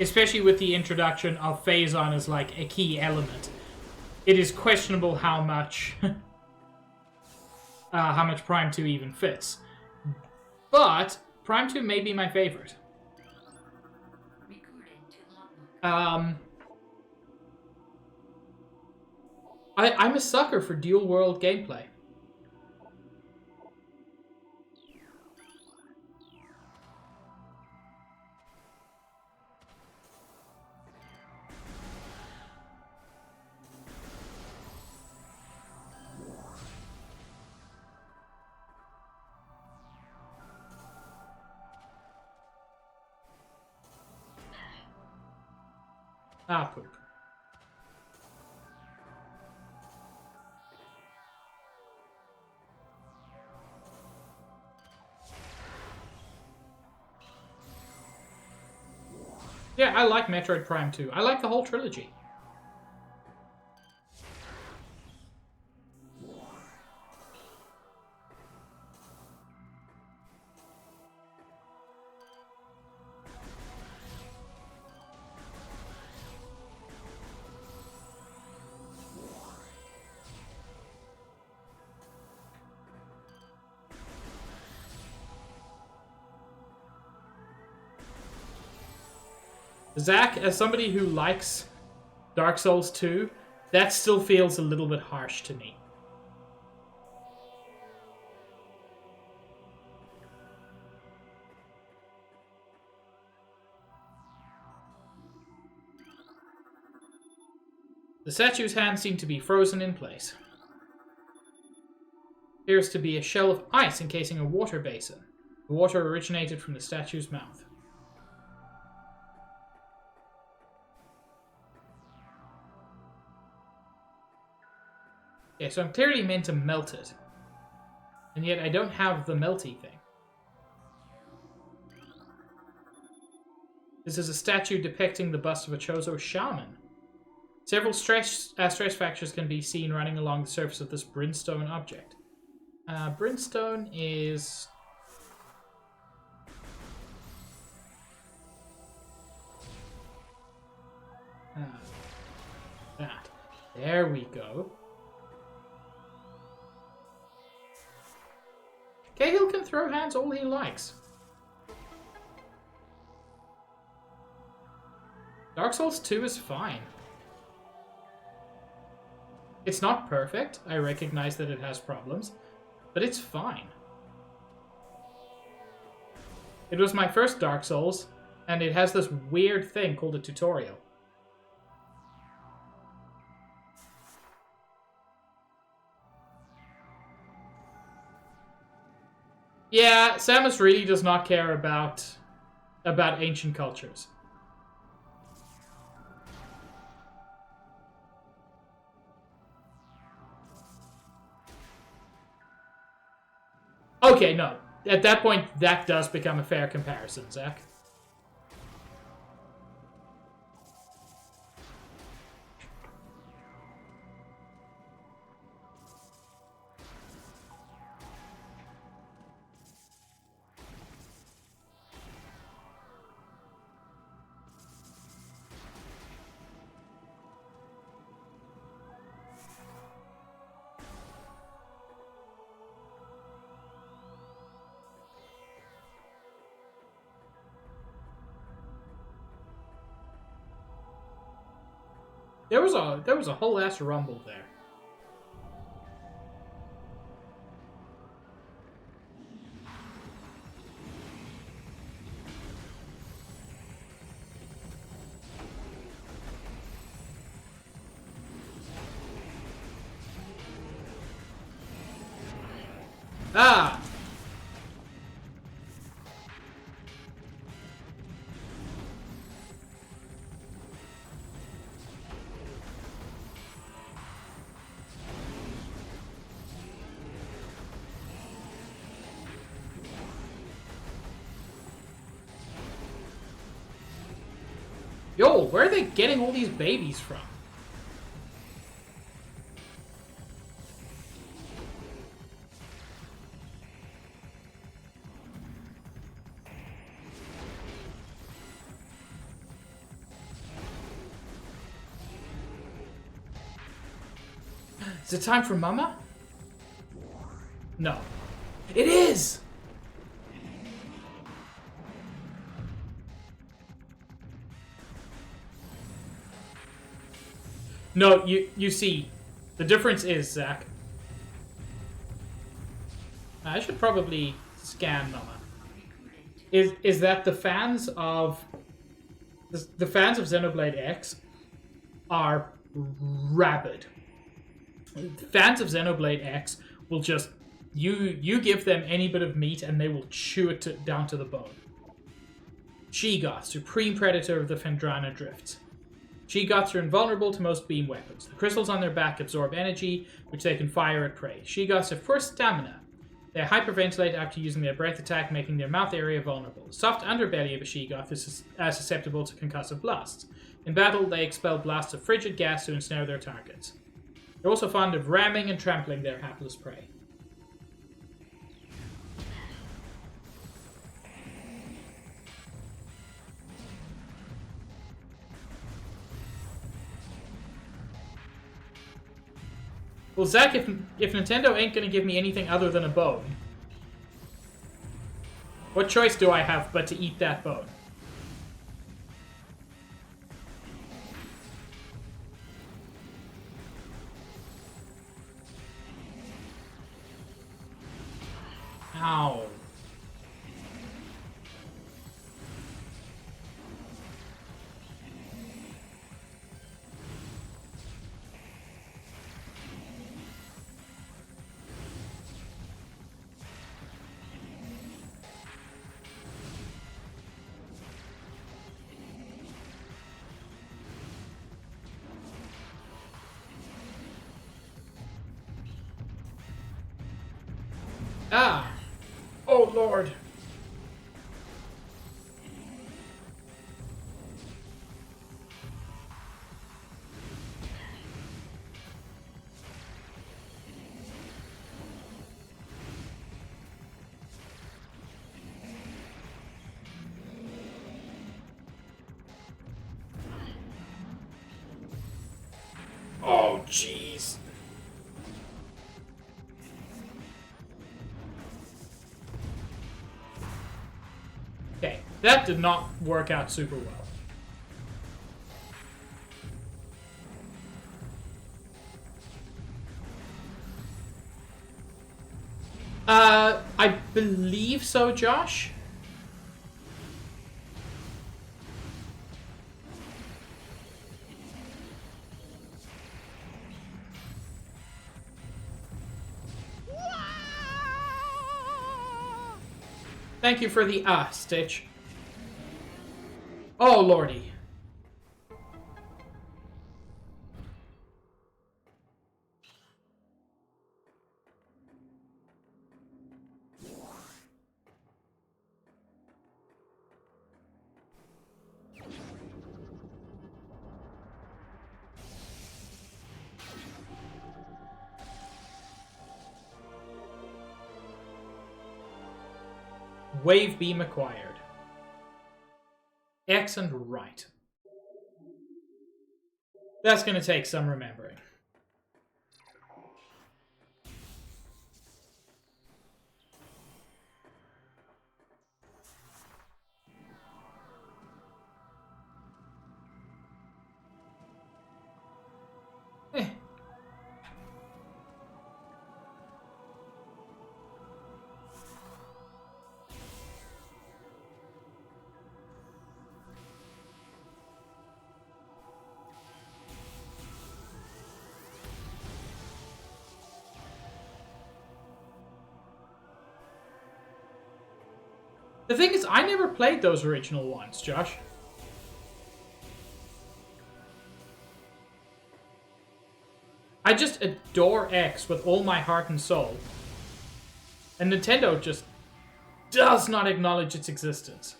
especially with the introduction of Phazon as like a key element, it is questionable how much Prime 2 even fits. But Prime 2 may be my favorite. I'm a sucker for dual world gameplay. Ah, poop. Yeah, I like Metroid Prime 2. I like the whole trilogy. Zach, as somebody who likes Dark Souls 2, that still feels a little bit harsh to me. The statue's hands seem to be frozen in place. Appears to be a shell of ice encasing a water basin. The water originated from the statue's mouth. Okay, so I'm clearly meant to melt it. And yet I don't have the melty thing. This is a statue depicting the bust of a Chozo shaman. Several stress fractures can be seen running along the surface of this brimstone object. Brimstone is... that. There we go. Cahill can throw hands all he likes. Dark Souls 2 is fine. It's not perfect. I recognize that it has problems. But it's fine. It was my first Dark Souls, and it has this weird thing called a tutorial. Yeah, Samus really does not care about ancient cultures. Okay, no. At that point, that does become a fair comparison, Zach. There was a whole ass rumble there. Ah! Yo, where are they getting all these babies from? Is it time for Mama? No. It is! No, you see, the difference is, Zach. I should probably scan Mama. Is that the fans of Xenoblade X are rabid. Fans of Xenoblade X will just you give them any bit of meat and they will chew it down to the bone. Sheegoth, supreme predator of the Phendrana Drifts. Sheegoths are invulnerable to most beam weapons. The crystals on their back absorb energy, which they can fire at prey. Sheegoths have poor stamina. They hyperventilate after using their breath attack, making their mouth area vulnerable. The soft underbelly of a Sheegoth is susceptible to concussive blasts. In battle, they expel blasts of frigid gas to ensnare their targets. They're also fond of ramming and trampling their hapless prey. Well, Zach, if Nintendo ain't gonna give me anything other than a bone, what choice do I have but to eat that bone? Ow. Ah! Oh, Lord. Oh, jeez. Okay, that did not work out super well. I believe so, Josh. Thank you for the Stitch. Oh, lordy. Wave beam acquired. X and right. That's going to take some remembering. Eh. The thing is, I never played those original ones, Josh. I just adore X with all my heart and soul. And Nintendo just does not acknowledge its existence.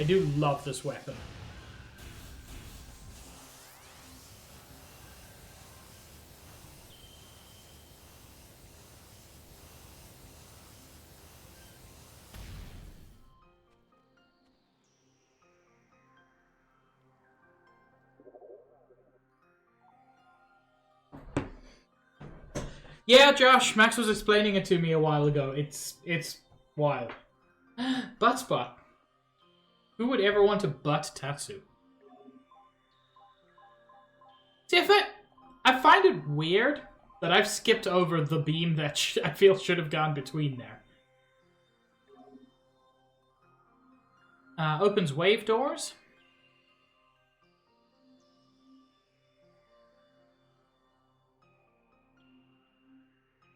I do love this weapon. Yeah, Josh, Max was explaining it to me a while ago. It's wild. Butt spot. Who would ever want to butt Tatsu? See, I find it weird that I've skipped over the beam that I feel should have gone between there. Opens wave doors.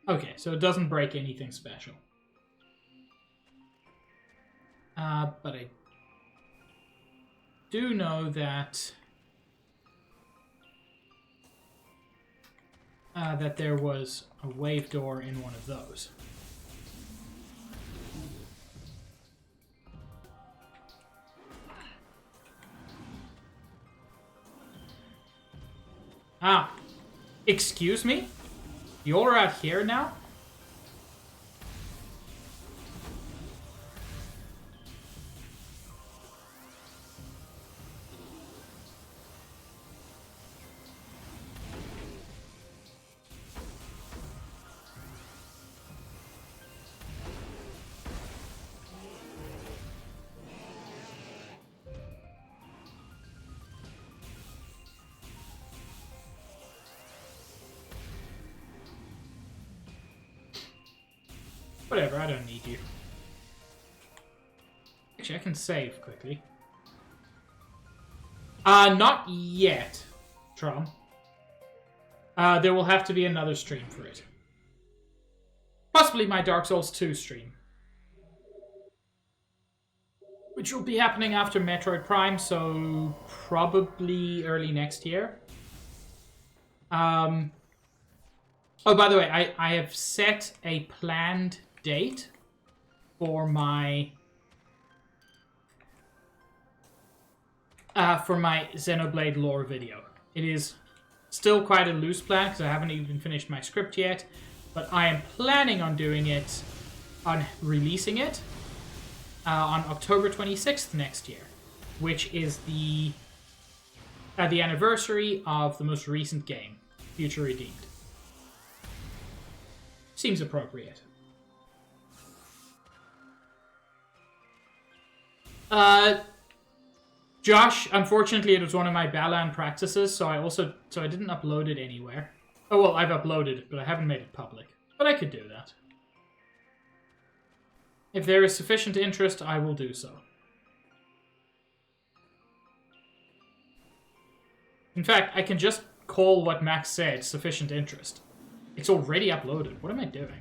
Okay, so it doesn't break anything special. But I do know that that there was a wave door in one of those. Ah, excuse me? You're out here now? Whatever, I don't need you. Actually, I can save quickly. Not yet, Trom. There will have to be another stream for it. Possibly my Dark Souls 2 stream. Which will be happening after Metroid Prime, so probably early next year. Oh, by the way, I have set a planned date for my Xenoblade lore video. It is still quite a loose plan because I haven't even finished my script yet, but I am planning on doing it, on releasing it on October 26th next year, which is the anniversary of the most recent game, Future Redeemed. Seems appropriate. Josh, unfortunately it was one of my Balan practices, so I didn't upload it anywhere. Oh well, I've uploaded it, but I haven't made it public. But I could do that. If there is sufficient interest, I will do so. In fact, I can just call what Max said sufficient interest. It's already uploaded. What am I doing?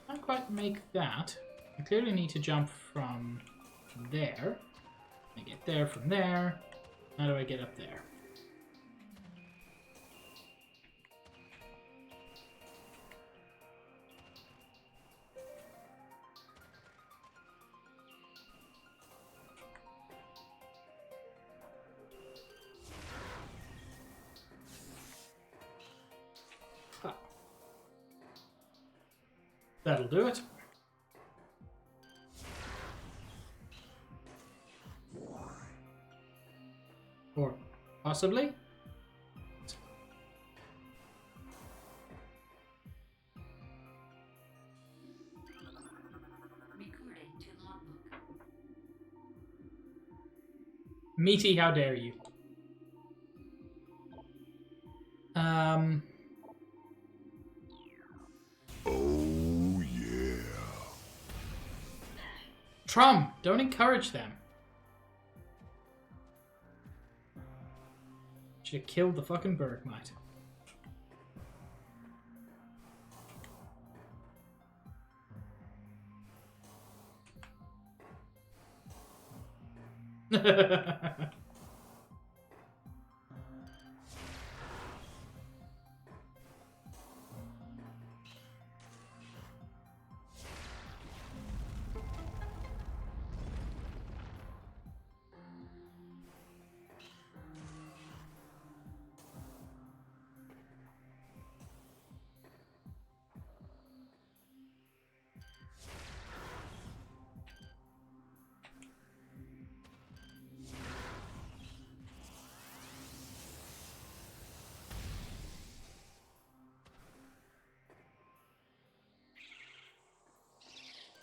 Can't quite make that. I clearly need to jump from there. I get there from there. How do I get up there? That'll do it. Or possibly. Meaty, how dare you? Trum, don't encourage them. Should have killed the fucking Bergmite.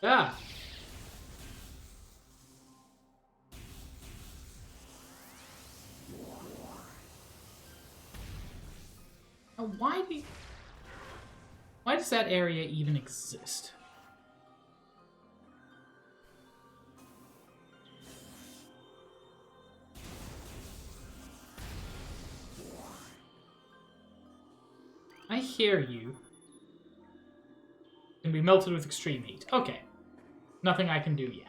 Ah. Now, why does that area even exist? I hear you. Can be melted with extreme heat. Okay. Nothing I can do yet.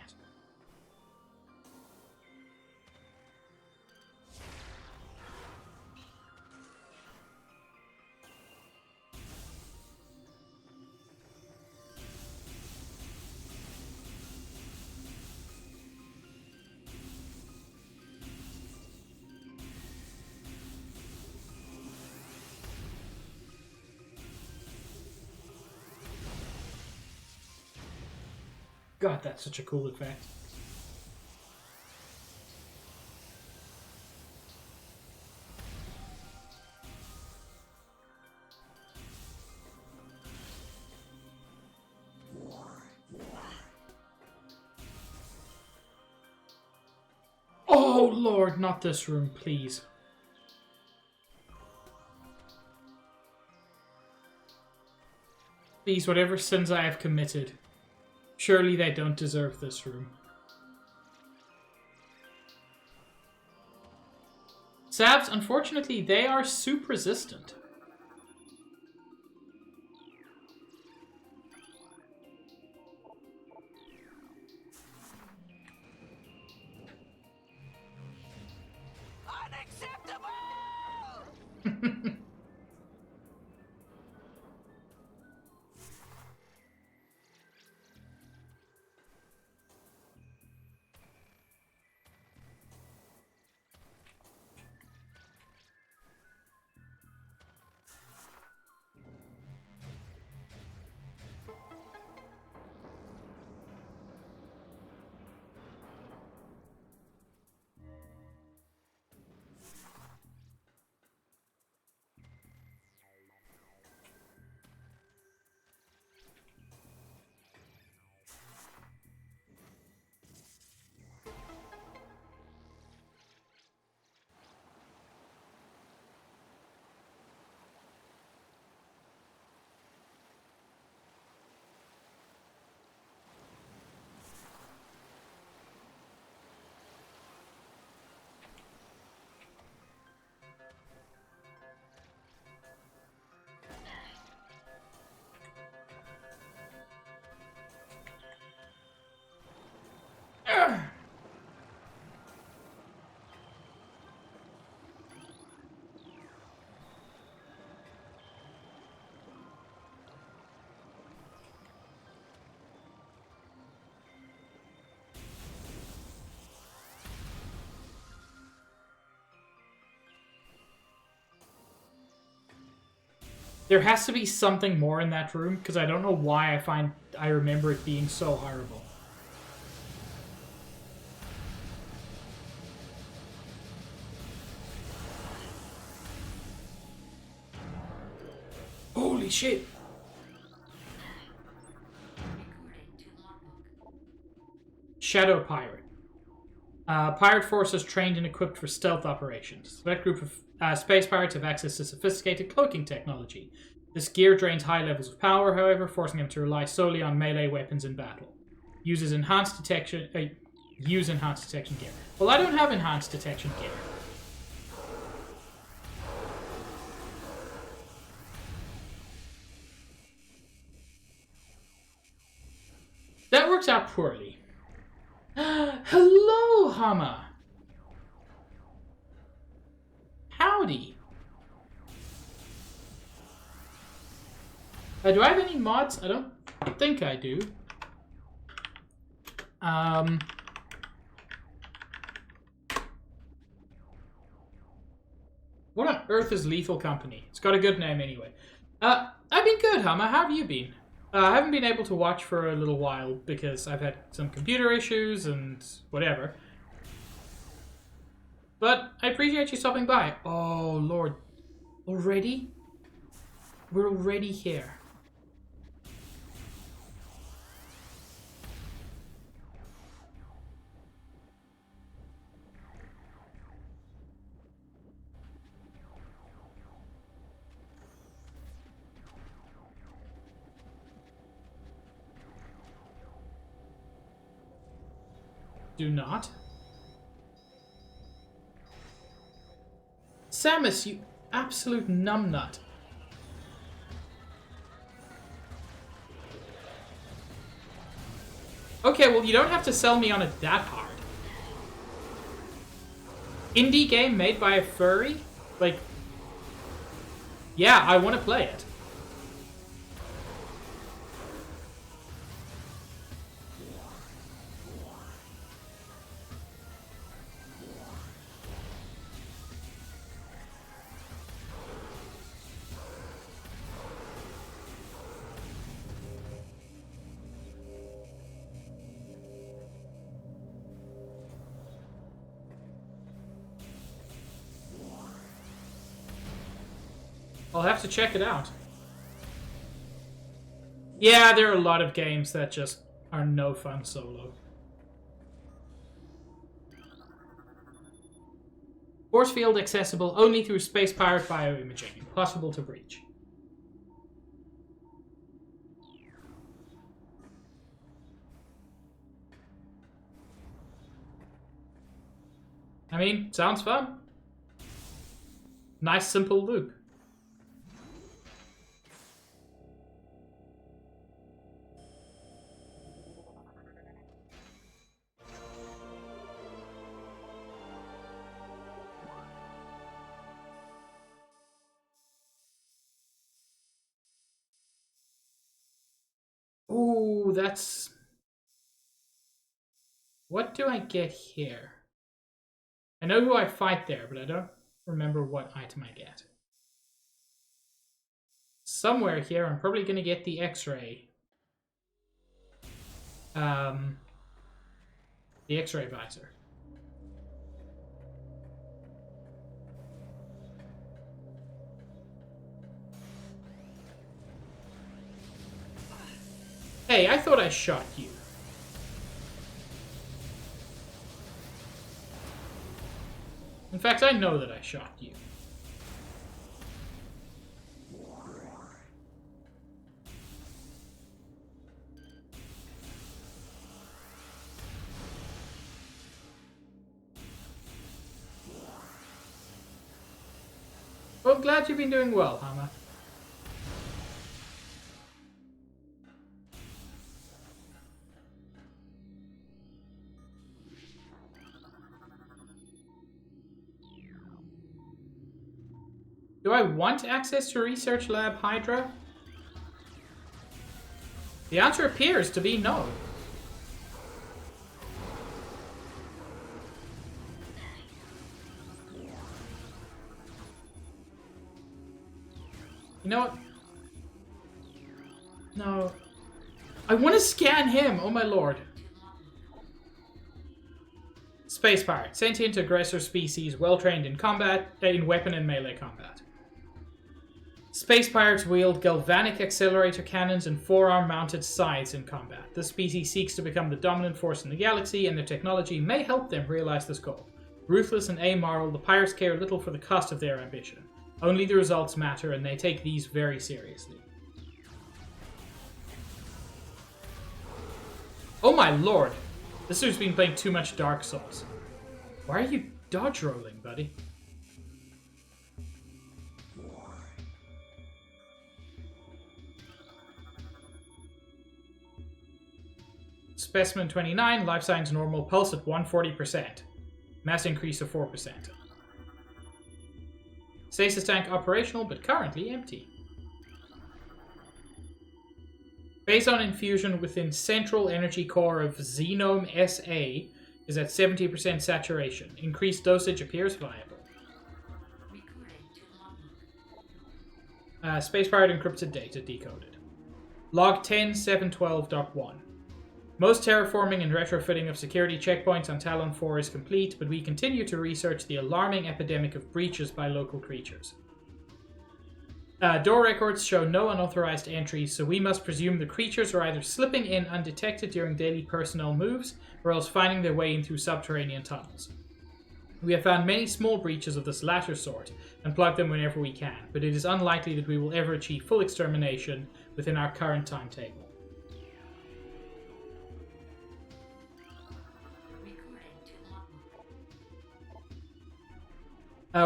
God, that's such a cool effect. Oh, Lord, not this room, please. Please, whatever sins I have committed, surely they don't deserve this room. Sabs, unfortunately, they are soup resistant. Unacceptable! There has to be something more in that room, because I don't know why I remember it being so horrible. Holy shit! Shadow Pirate. Pirate forces trained and equipped for stealth operations. That group of space pirates have access to sophisticated cloaking technology. This gear drains high levels of power, however, forcing them to rely solely on melee weapons in battle. Uses enhanced detection. Use enhanced detection gear. Well, I don't have enhanced detection gear. That works out poorly. Hello, Hama. Howdy. Do I have any mods? I don't think I do. What on earth is Lethal Company? It's got a good name anyway. I've been good, Hama. How have you been? I haven't been able to watch for a little while because I've had some computer issues and whatever. But I appreciate you stopping by. Oh, Lord. Already? We're already here. Do not. Samus, you absolute numbnut. Okay, well, you don't have to sell me on it that hard. Indie game made by a furry? Like, yeah, I want to play it. I'll have to check it out. Yeah, there are a lot of games that just are no fun solo. Force field accessible only through space pirate bioimaging. Impossible to breach. I mean, sounds fun. Nice simple loop. Ooh, that's... What do I get here? I know who I fight there, but I don't remember what item I get. Somewhere here, I'm probably going to get the X-ray. The X-ray visor. Hey, I thought I shot you. In fact, I know that I shot you. Well, I'm glad you've been doing well, Hama. Do I want access to Research Lab Hydra? The answer appears to be no. You know what? No. I want to scan him! Oh my lord. Space pirate. Sentient aggressor species, well-trained in combat, in weapon and melee combat. Space pirates wield galvanic accelerator cannons and forearm-mounted scythes in combat. This species seeks to become the dominant force in the galaxy, and their technology may help them realize this goal. Ruthless and amoral, the pirates care little for the cost of their ambition. Only the results matter, and they take these very seriously. Oh my lord! This dude's been playing too much Dark Souls. Why are you dodge rolling, buddy? Specimen 29, life signs normal, pulse at 140%. Mass increase of 4%. Stasis tank operational, but currently empty. Phazon infusion within central energy core of Xenome SA is at 70% saturation. Increased dosage appears viable. Space-powered encrypted data decoded. Log 10712.1. Most terraforming and retrofitting of security checkpoints on Talon 4 is complete, but we continue to research the alarming epidemic of breaches by local creatures. Door records show no unauthorized entries, so we must presume the creatures are either slipping in undetected during daily personnel moves, or else finding their way in through subterranean tunnels. We have found many small breaches of this latter sort, and plug them whenever we can, but it is unlikely that we will ever achieve full extermination within our current timetable.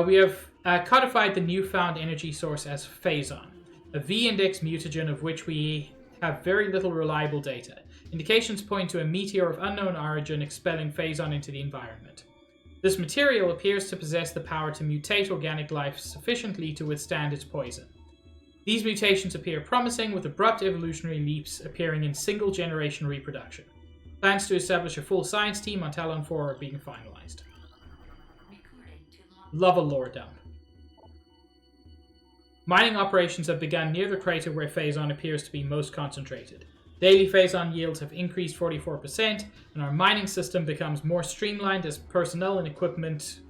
We have codified the newfound energy source as Phazon, a V-index mutagen of which we have very little reliable data. Indications point to a meteor of unknown origin expelling Phazon into the environment. This material appears to possess the power to mutate organic life sufficiently to withstand its poison. These mutations appear promising, with abrupt evolutionary leaps appearing in single-generation reproduction. Plans to establish a full science team on Talon 4 are being finalized. Lava lore dump. Mining operations have begun near the crater where Phazon appears to be most concentrated. Daily Phazon yields have increased 44%, and our mining system becomes more streamlined as personnel and equipment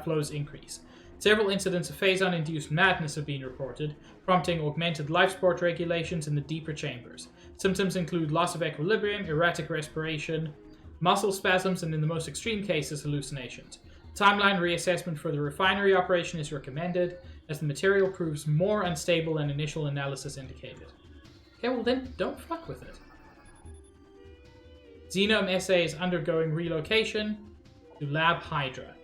flows increase. Several incidents of Phazon-induced madness have been reported, prompting augmented life support regulations in the deeper chambers. Symptoms include loss of equilibrium, erratic respiration, muscle spasms, and in the most extreme cases, hallucinations. Timeline reassessment for the refinery operation is recommended, as the material proves more unstable than initial analysis indicated. Okay, well then, don't fuck with it. Xenome SA is undergoing relocation to Lab Hydra.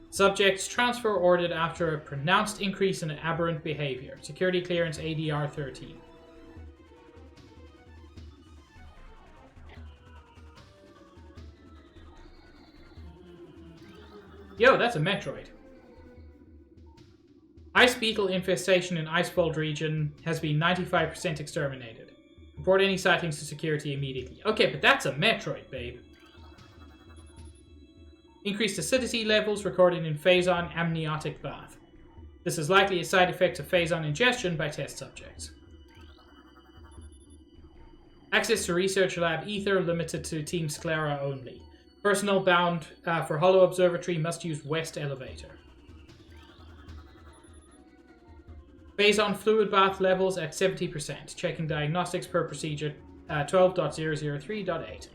Subjects transfer ordered after a pronounced increase in aberrant behavior. Security clearance ADR 13. Yo, that's a Metroid. Ice beetle infestation in Icefold region has been 95% exterminated. Report any sightings to security immediately. Okay, but that's a Metroid, babe. Increased acidity levels recorded in Phazon amniotic bath. This is likely a side effect of Phazon ingestion by test subjects. Access to Research Lab Ether limited to Team Sclera only. Personnel bound for Hollow Observatory must use West Elevator. Phazon fluid bath levels at 70%. Checking diagnostics per procedure 12.003.8.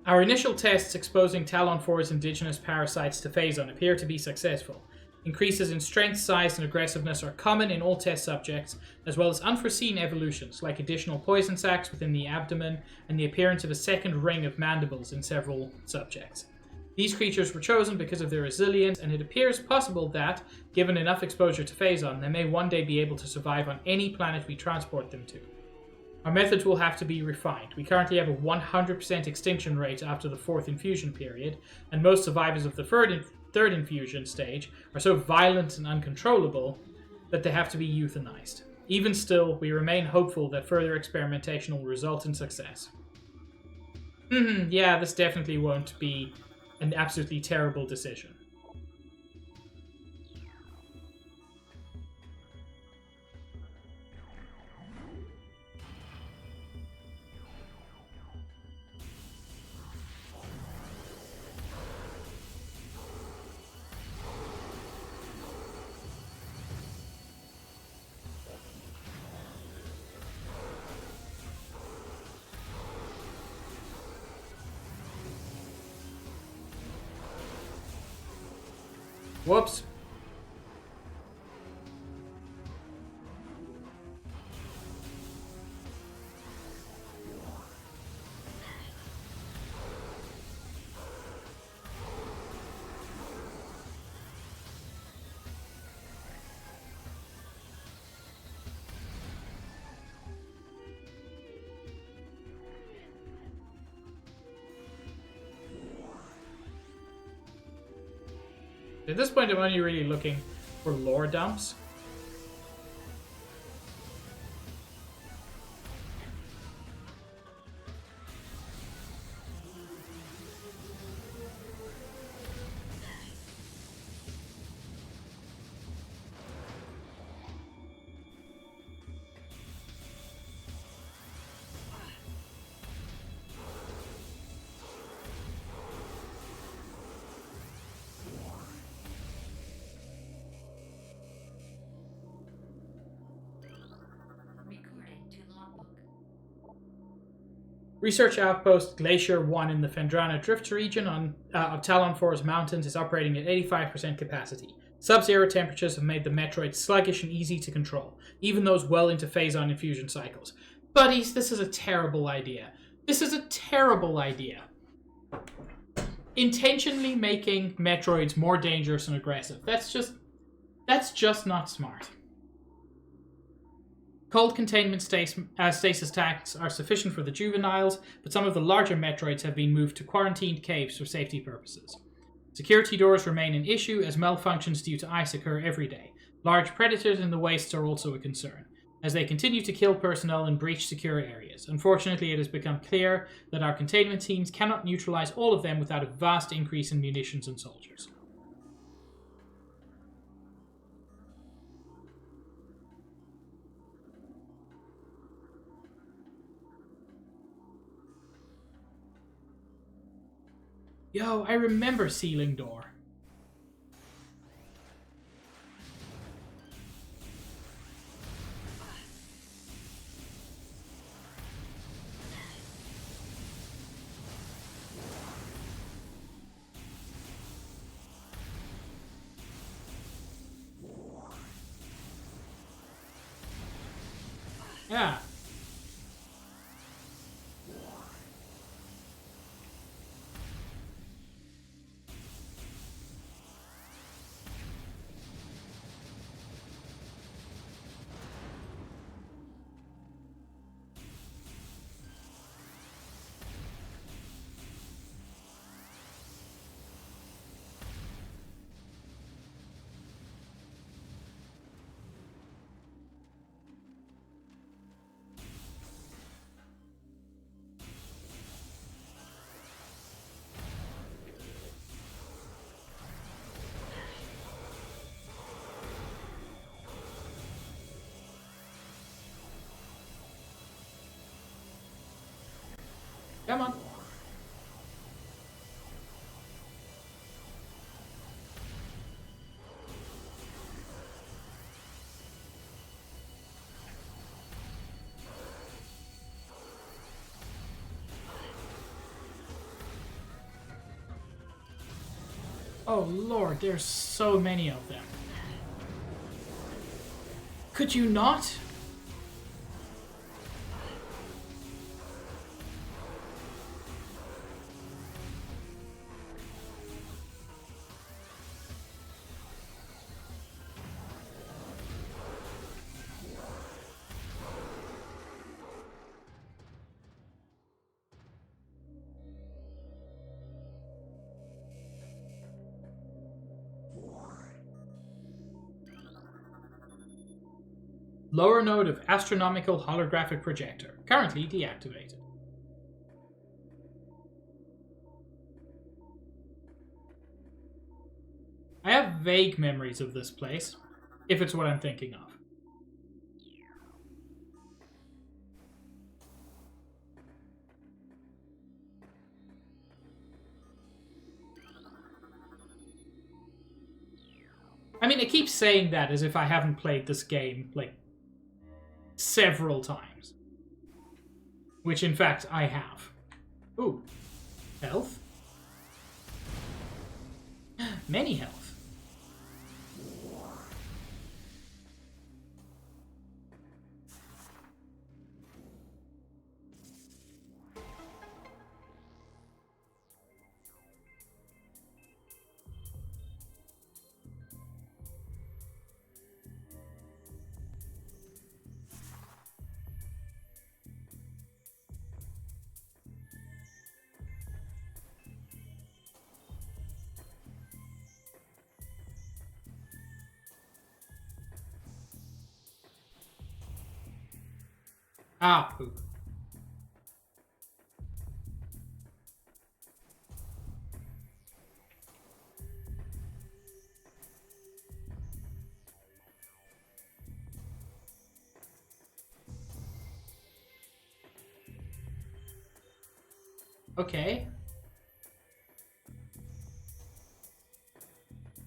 Our initial tests exposing Talon 4's indigenous parasites to Phazon appear to be successful. Increases in strength, size, and aggressiveness are common in all test subjects, as well as unforeseen evolutions, like additional poison sacs within the abdomen and the appearance of a second ring of mandibles in several subjects. These creatures were chosen because of their resilience, and it appears possible that, given enough exposure to Phazon, they may one day be able to survive on any planet we transport them to. Our methods will have to be refined. We currently have a 100% extinction rate after the 4th infusion period, and most survivors of the third infusion stage are so violent and uncontrollable that they have to be euthanized. Even still, we remain hopeful that further experimentation will result in success. Yeah, this definitely won't be an absolutely terrible decision. Whoops. At this point, I'm only really looking for lore dumps. Research outpost Glacier 1 in the Fendrana Drift region of Talon Forest Mountains is operating at 85% capacity. Sub-zero temperatures have made the Metroid sluggish and easy to control, even those well into phase-on infusion cycles. Buddies, this is a terrible idea. This is a terrible idea. Intentionally making Metroids more dangerous and aggressive. That's just not smart. Cold containment stasis tanks are sufficient for the juveniles, but some of the larger Metroids have been moved to quarantined caves for safety purposes. Security doors remain an issue as malfunctions due to ice occur every day. Large predators in the wastes are also a concern, as they continue to kill personnel and breach secure areas. Unfortunately, it has become clear that our containment teams cannot neutralize all of them without a vast increase in munitions and soldiers. Yo, I remember Sealing Door. Yeah. Come on. Oh lord, there's so many of them. Could you not? Lower node of astronomical holographic projector, currently deactivated. I have vague memories of this place, if it's what I'm thinking of. I mean, I keep saying that as if I haven't played this game, like, several times. Which, in fact, I have. Ooh. Health? Many health. Ah, poop. Okay.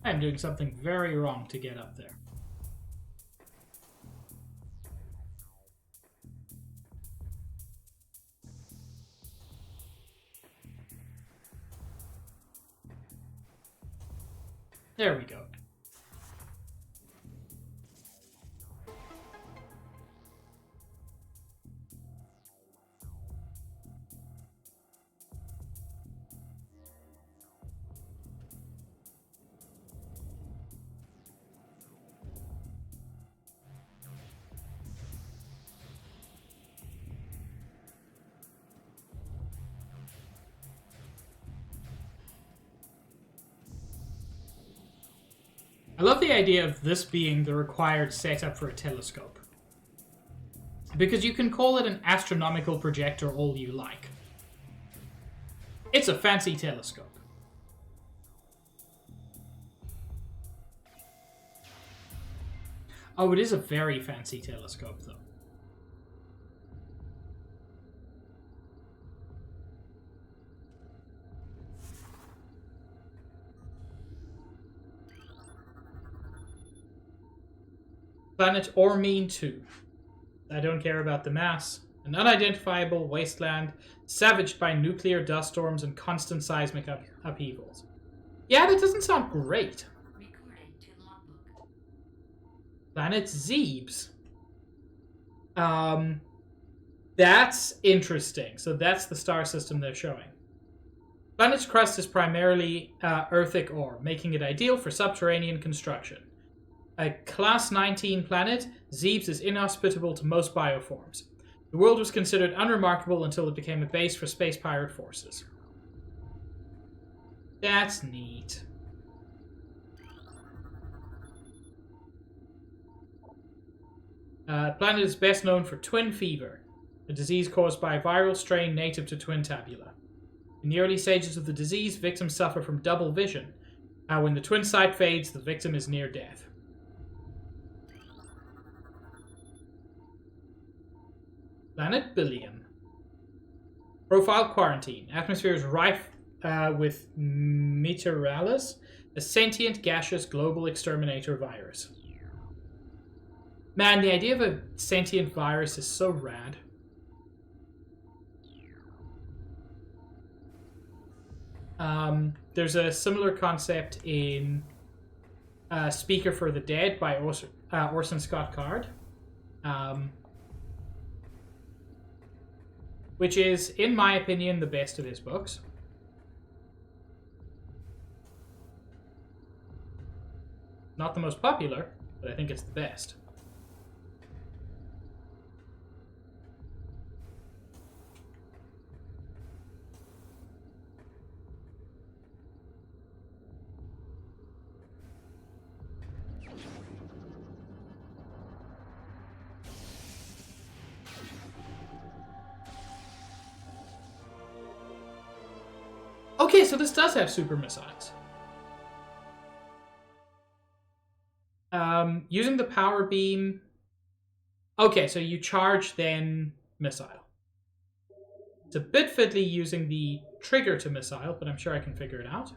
I'm doing something very wrong to get up there. There we go. I love the idea of this being the required setup for a telescope. Because you can call it an astronomical projector all you like. It's a fancy telescope. Oh, it is a very fancy telescope, though. Planet Ormine 2. I don't care about the mass. An unidentifiable wasteland, savaged by nuclear dust storms and constant seismic upheavals. Yeah, that doesn't sound great. Planet Zebes. That's interesting. So that's the star system they're showing. Planet's crust is primarily earthic ore, making it ideal for subterranean construction. A Class 19 planet, Zebes is inhospitable to most bioforms. The world was considered unremarkable until it became a base for space pirate forces. That's neat. Planet is best known for twin fever, a disease caused by a viral strain native to twin tabula. In the early stages of the disease, victims suffer from double vision. When the twin sight fades, the victim is near death. Planet Billium. Profile quarantine. Atmosphere is rife with Meteorales, a sentient gaseous global exterminator virus. Man, the idea of a sentient virus is so rad. There's a similar concept in Speaker for the Dead by Orson Scott Card. Which is, in my opinion, the best of his books. Not the most popular, but I think it's the best. Okay, so this does have super missiles. Using the power beam... Okay, so you charge, then missile. It's a bit fiddly using the trigger to missile, but I'm sure I can figure it out.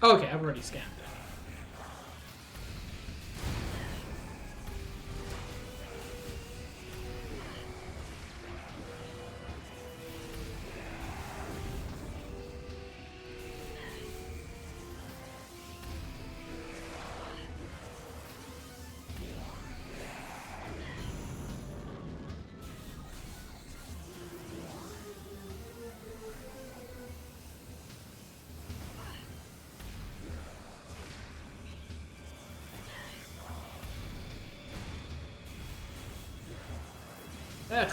Okay, I've already scanned it. Ugh.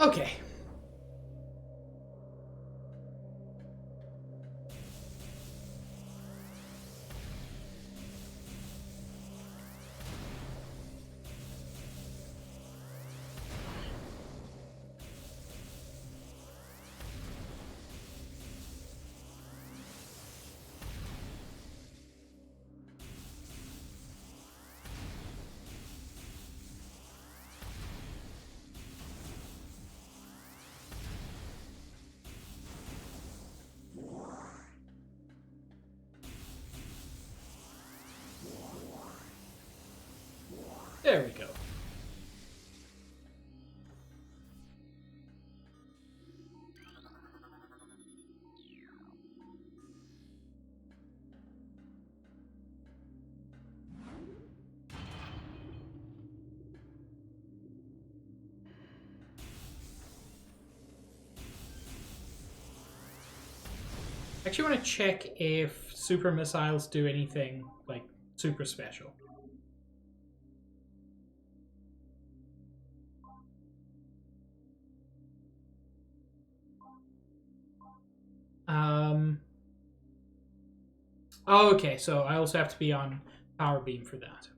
Okay. There we go. Actually want to check if super missiles do anything, like, super special. Okay, so I also have to be on power beam for that.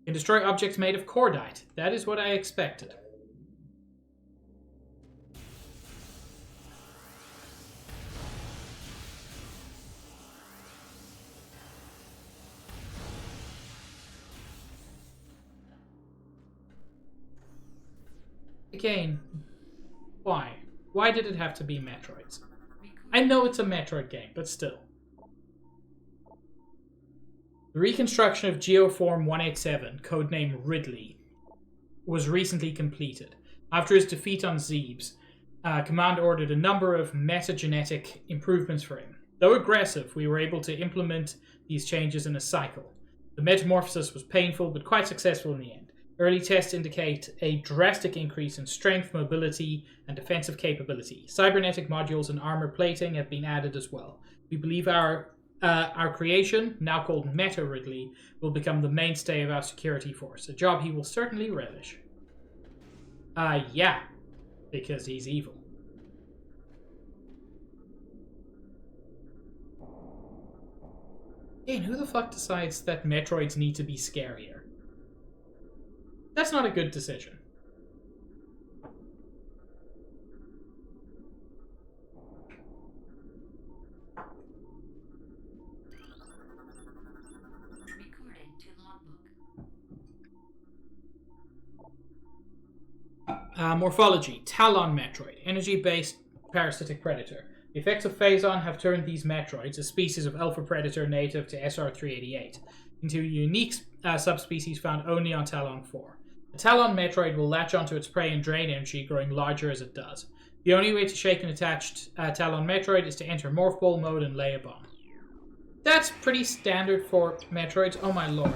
Can destroy objects made of cordite. That is what I expected. Again, why? Why did it have to be Metroids? I know it's a Metroid game, but still. The reconstruction of Geoform 187, codename Ridley, was recently completed. After his defeat on Zebes, Command ordered a number of metagenetic improvements for him. Though aggressive, we were able to implement these changes in a cycle. The metamorphosis was painful, but quite successful in the end. Early tests indicate a drastic increase in strength, mobility, and defensive capability. Cybernetic modules and armor plating have been added as well. We believe our creation, now called Meta Ridley, will become the mainstay of our security force, a job he will certainly relish. Yeah, because he's evil. Again, who the fuck decides that Metroids need to be scarier? That's not a good decision. Morphology. Talon Metroid. Energy-based parasitic predator. The effects of Phazon have turned these Metroids, a species of alpha predator native to SR-388, into a unique subspecies found only on Talon 4. A Talon Metroid will latch onto its prey and drain energy, growing larger as it does. The only way to shake an attached Talon Metroid is to enter Morph Ball mode and lay a bomb. That's pretty standard for Metroids. Oh my lord.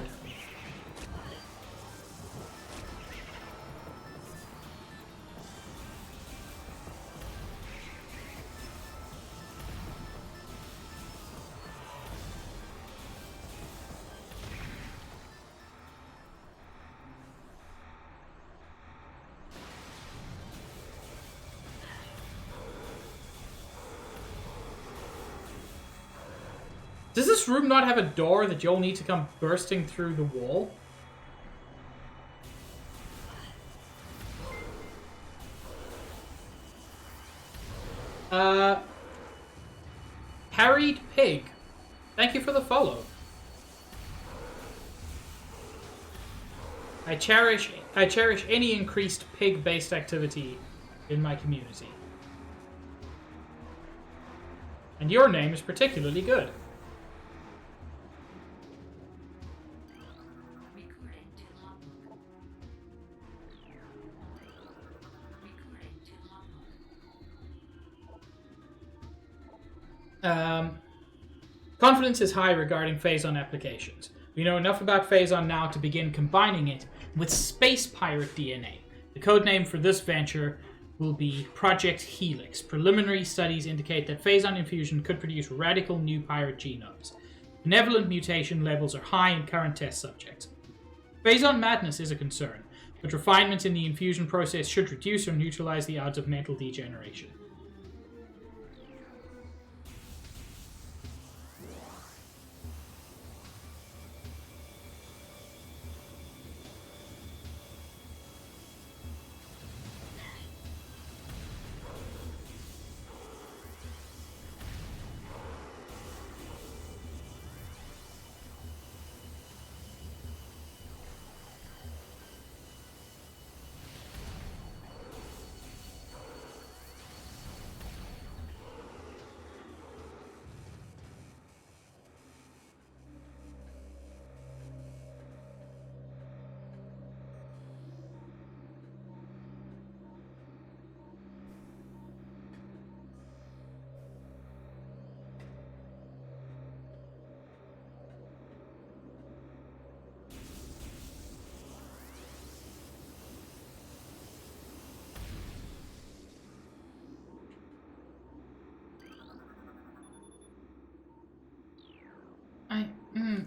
Does this room not have a door that you'll need to come bursting through the wall? Harried Pig. Thank you for the follow. I cherish any increased pig-based activity in my community. And your name is particularly good. Confidence is high regarding Phazon applications. We know enough about Phazon now to begin combining it with Space Pirate DNA. The codename for this venture will be Project Helix. Preliminary studies indicate that Phazon infusion could produce radical new pirate genomes. Benevolent mutation levels are high in current test subjects. Phazon madness is a concern, but refinement in the infusion process should reduce or neutralize the odds of mental degeneration.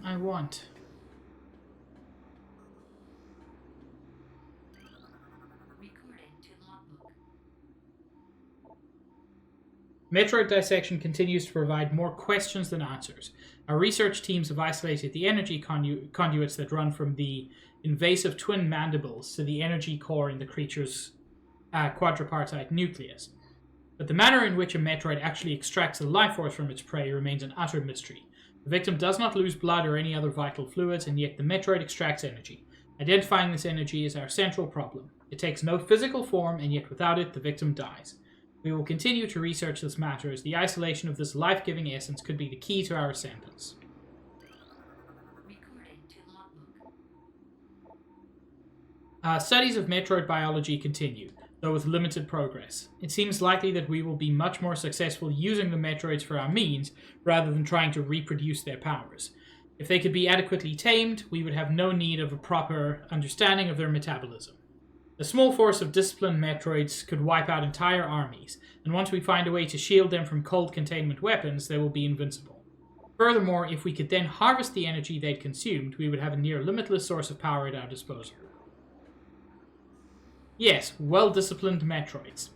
I want. Metroid dissection continues to provide more questions than answers. Our research teams have isolated the energy conduits that run from the invasive twin mandibles to the energy core in the creature's quadripartite nucleus. But the manner in which a Metroid actually extracts the life force from its prey remains an utter mystery. The victim does not lose blood or any other vital fluids, and yet the Metroid extracts energy. Identifying this energy is our central problem. It takes no physical form, and yet without it, the victim dies. We will continue to research this matter, as the isolation of this life-giving essence could be the key to our ascendance. Studies of Metroid biology continue, though with limited progress. It seems likely that we will be much more successful using the Metroids for our means, rather than trying to reproduce their powers. If they could be adequately tamed, we would have no need of a proper understanding of their metabolism. A small force of disciplined Metroids could wipe out entire armies, and once we find a way to shield them from cold containment weapons, they will be invincible. Furthermore, if we could then harvest the energy they'd consumed, we would have a near limitless source of power at our disposal. Yes, well-disciplined Metroids.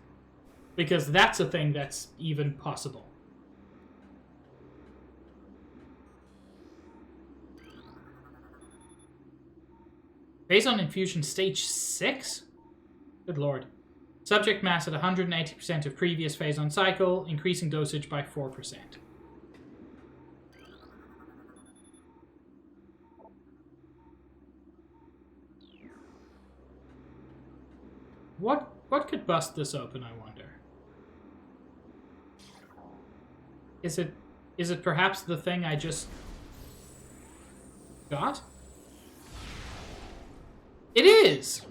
Because that's a thing that's even possible. Phazon infusion stage 6? Good lord. Subject mass at 180% of previous Phazon cycle, increasing dosage by 4%. What could bust this open, I wonder? Is it perhaps the thing I just got? It is!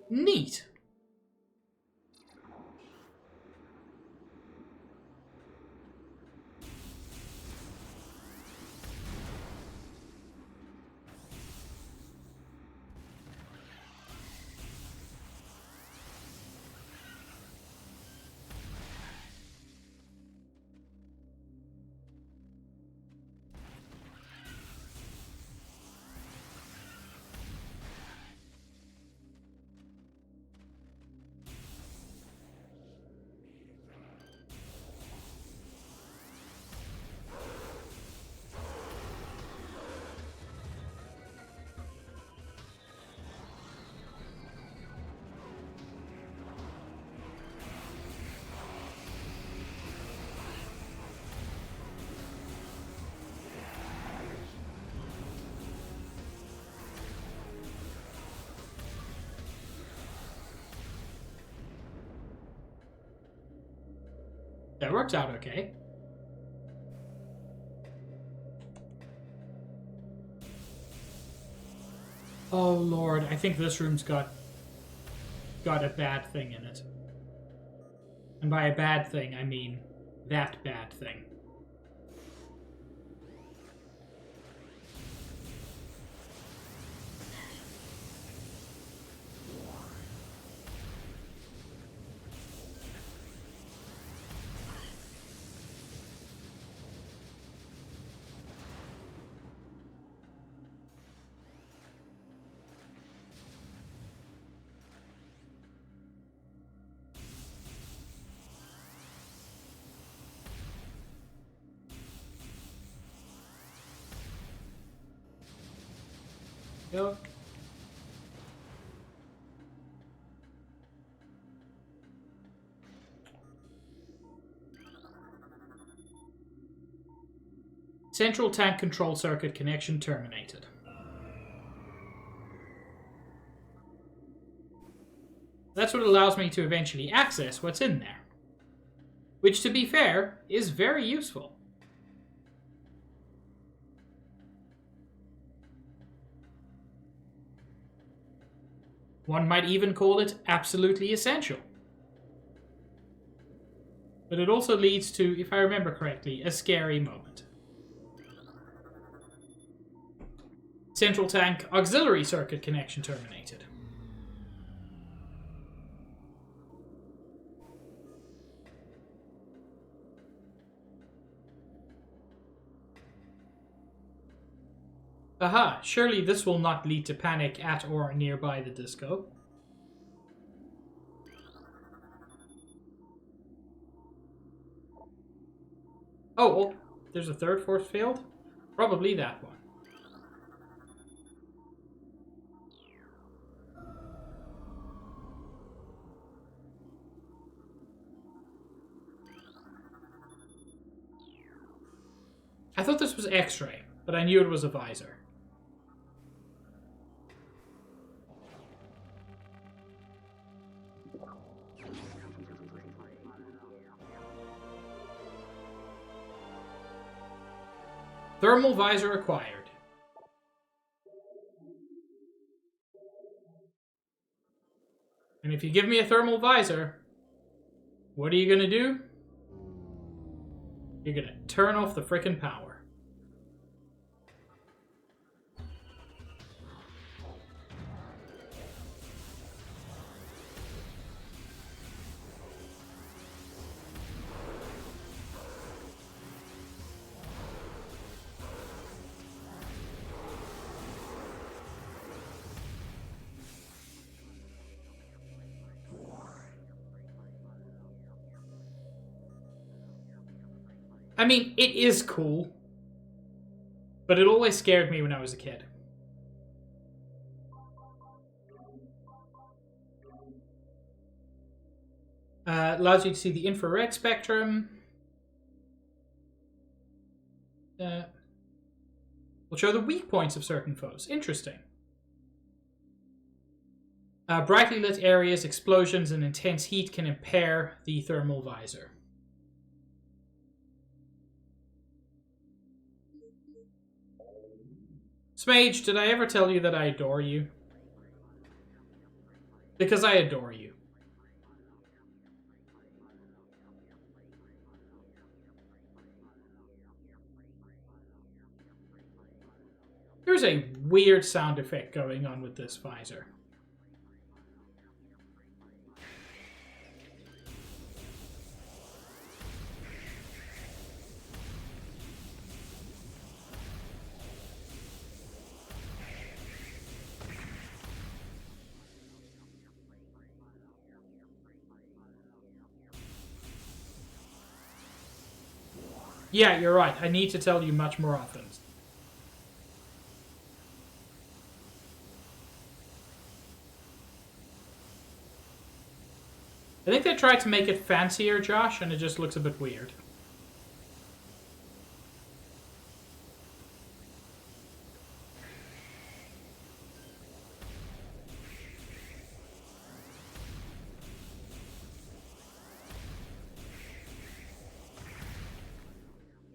Neat. That works out okay. Oh lord, I think this room's got a bad thing in it. And by a bad thing, I mean that bad thing. Go. Central tank control circuit connection terminated. That's what allows me to eventually access what's in there. Which, to be fair, is very useful. One might even call it absolutely essential. But it also leads to, if I remember correctly, a scary moment. Central tank auxiliary circuit connection terminated. Aha, surely this will not lead to panic at or nearby the disco. Oh, there's a third force field? Probably that one. I thought this was X-ray, but I knew it was a visor. Thermal visor acquired. And if you give me a thermal visor, what are you gonna do? You're gonna turn off the frickin' power. I mean, it is cool, but it always scared me when I was a kid. Allows you to see the infrared spectrum. Will show the weak points of certain foes. Interesting. Brightly lit areas, explosions, and intense heat can impair the thermal visor. Smage, did I ever tell you that I adore you? Because I adore you. There's a weird sound effect going on with this visor. Yeah, you're right. I need to tell you much more often. I think they tried to make it fancier, Josh, and it just looks a bit weird.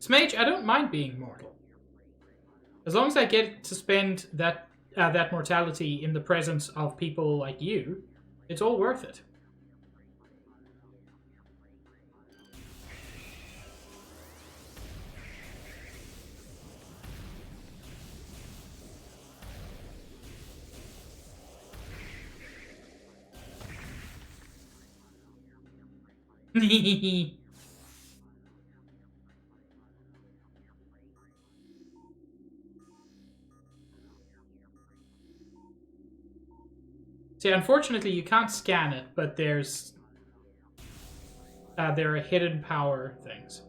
Smage, I don't mind being mortal. As long as I get to spend that mortality in the presence of people like you, it's all worth it. See, unfortunately, you can't scan it, but there are hidden power things.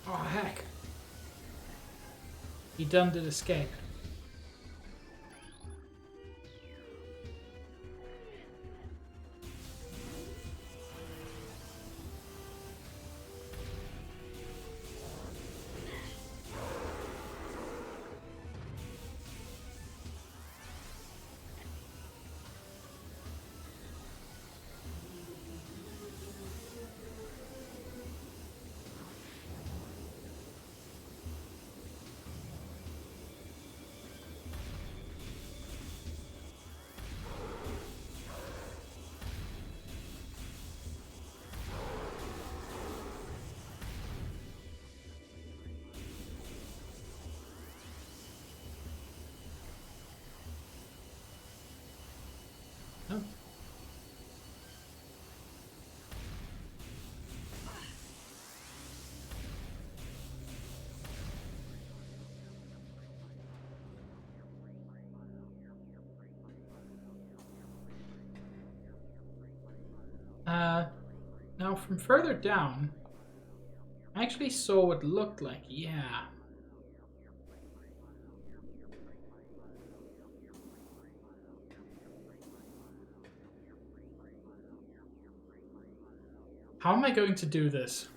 Oh, heck. He done did escape. Oh. Now from further down, I actually saw what looked like, yeah. How am I going to do this?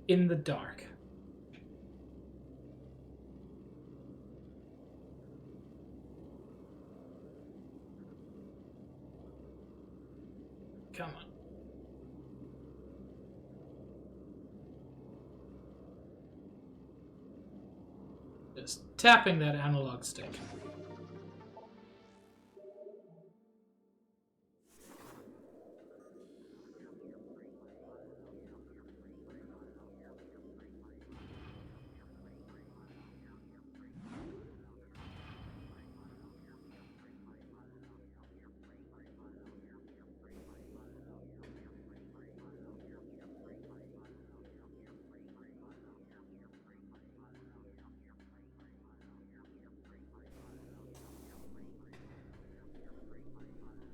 In the dark. Come on. Just tapping that analog stick.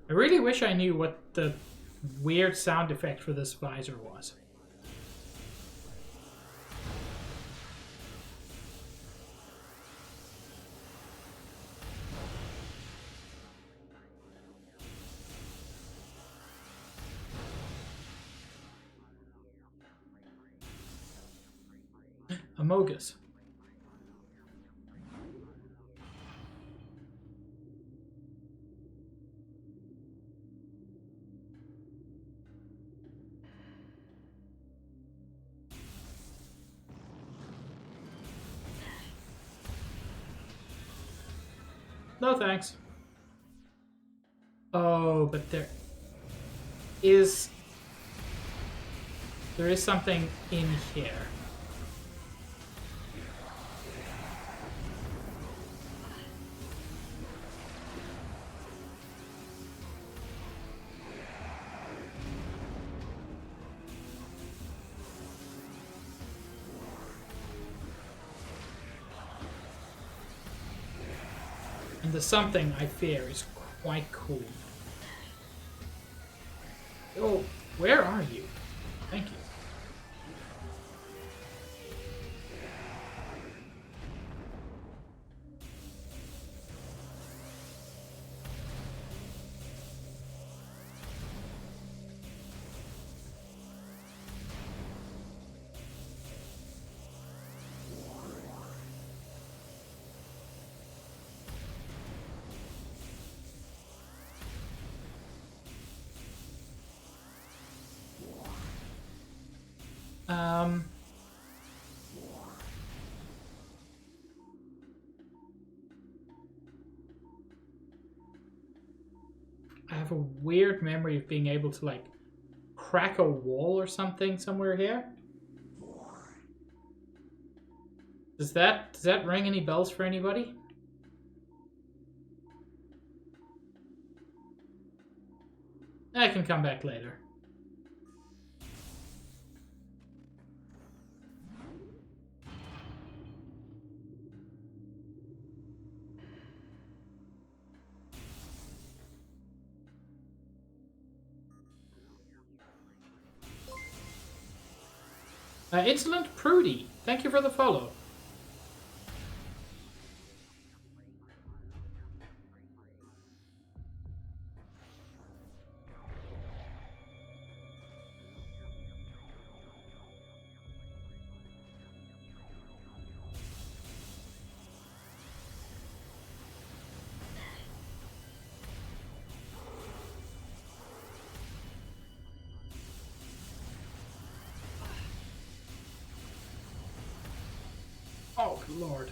I really wish I knew what the weird sound effect for this visor was. Amogus. No thanks. Oh, but there is something in here. And the something I fear is quite cool. Oh, where are you? Thank you. I have a weird memory of being able to, like, crack a wall or something somewhere here. Does that ring any bells for anybody? I can come back later. Insolent Prudy, thank you for the follow. Oh, good lord.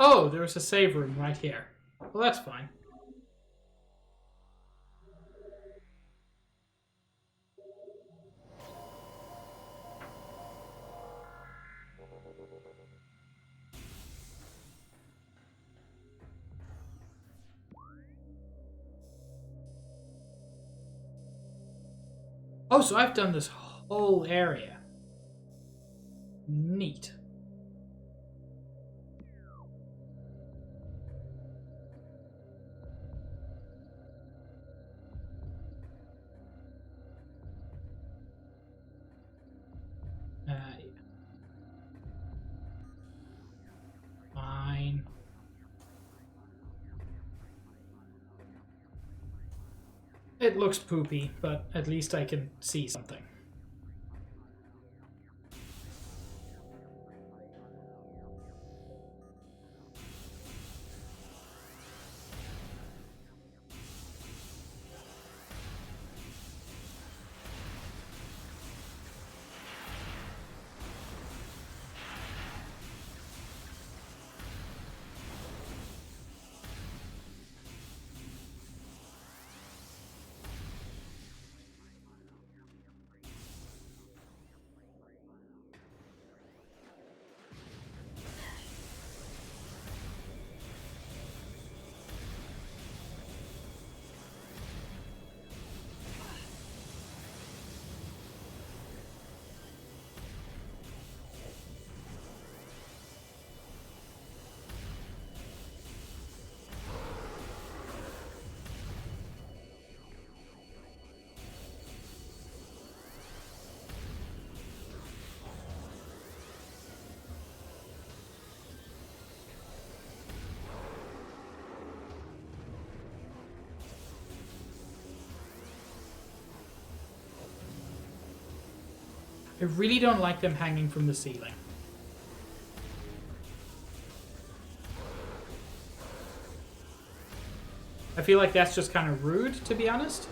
Oh, there's a save room right here. Well, that's fine. Oh, so I've done this whole area. Neat. Fine. It looks poopy, but at least I can see something. I really don't like them hanging from the ceiling. I feel like that's just kind of rude, to be honest.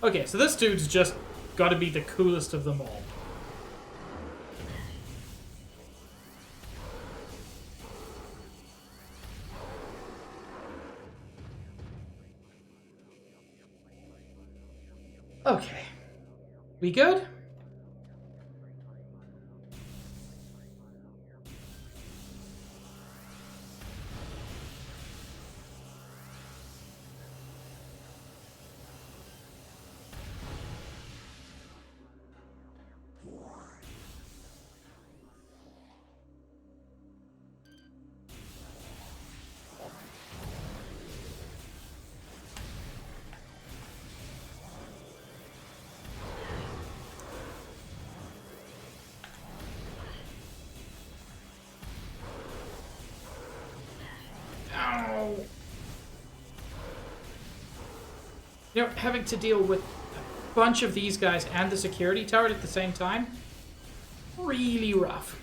Okay, so this dude's just got to be the coolest of them all. Okay. We good? Ow. You know, having to deal with a bunch of these guys and the security turret at the same time, really rough.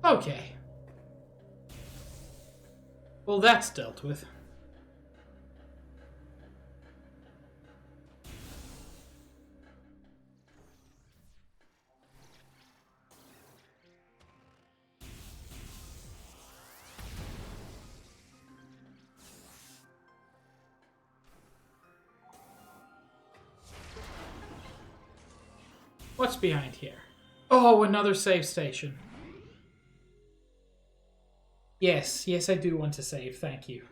Okay. Well, that's dealt with. What's behind here? Oh, another save station. Yes, yes, I do want to save, thank you.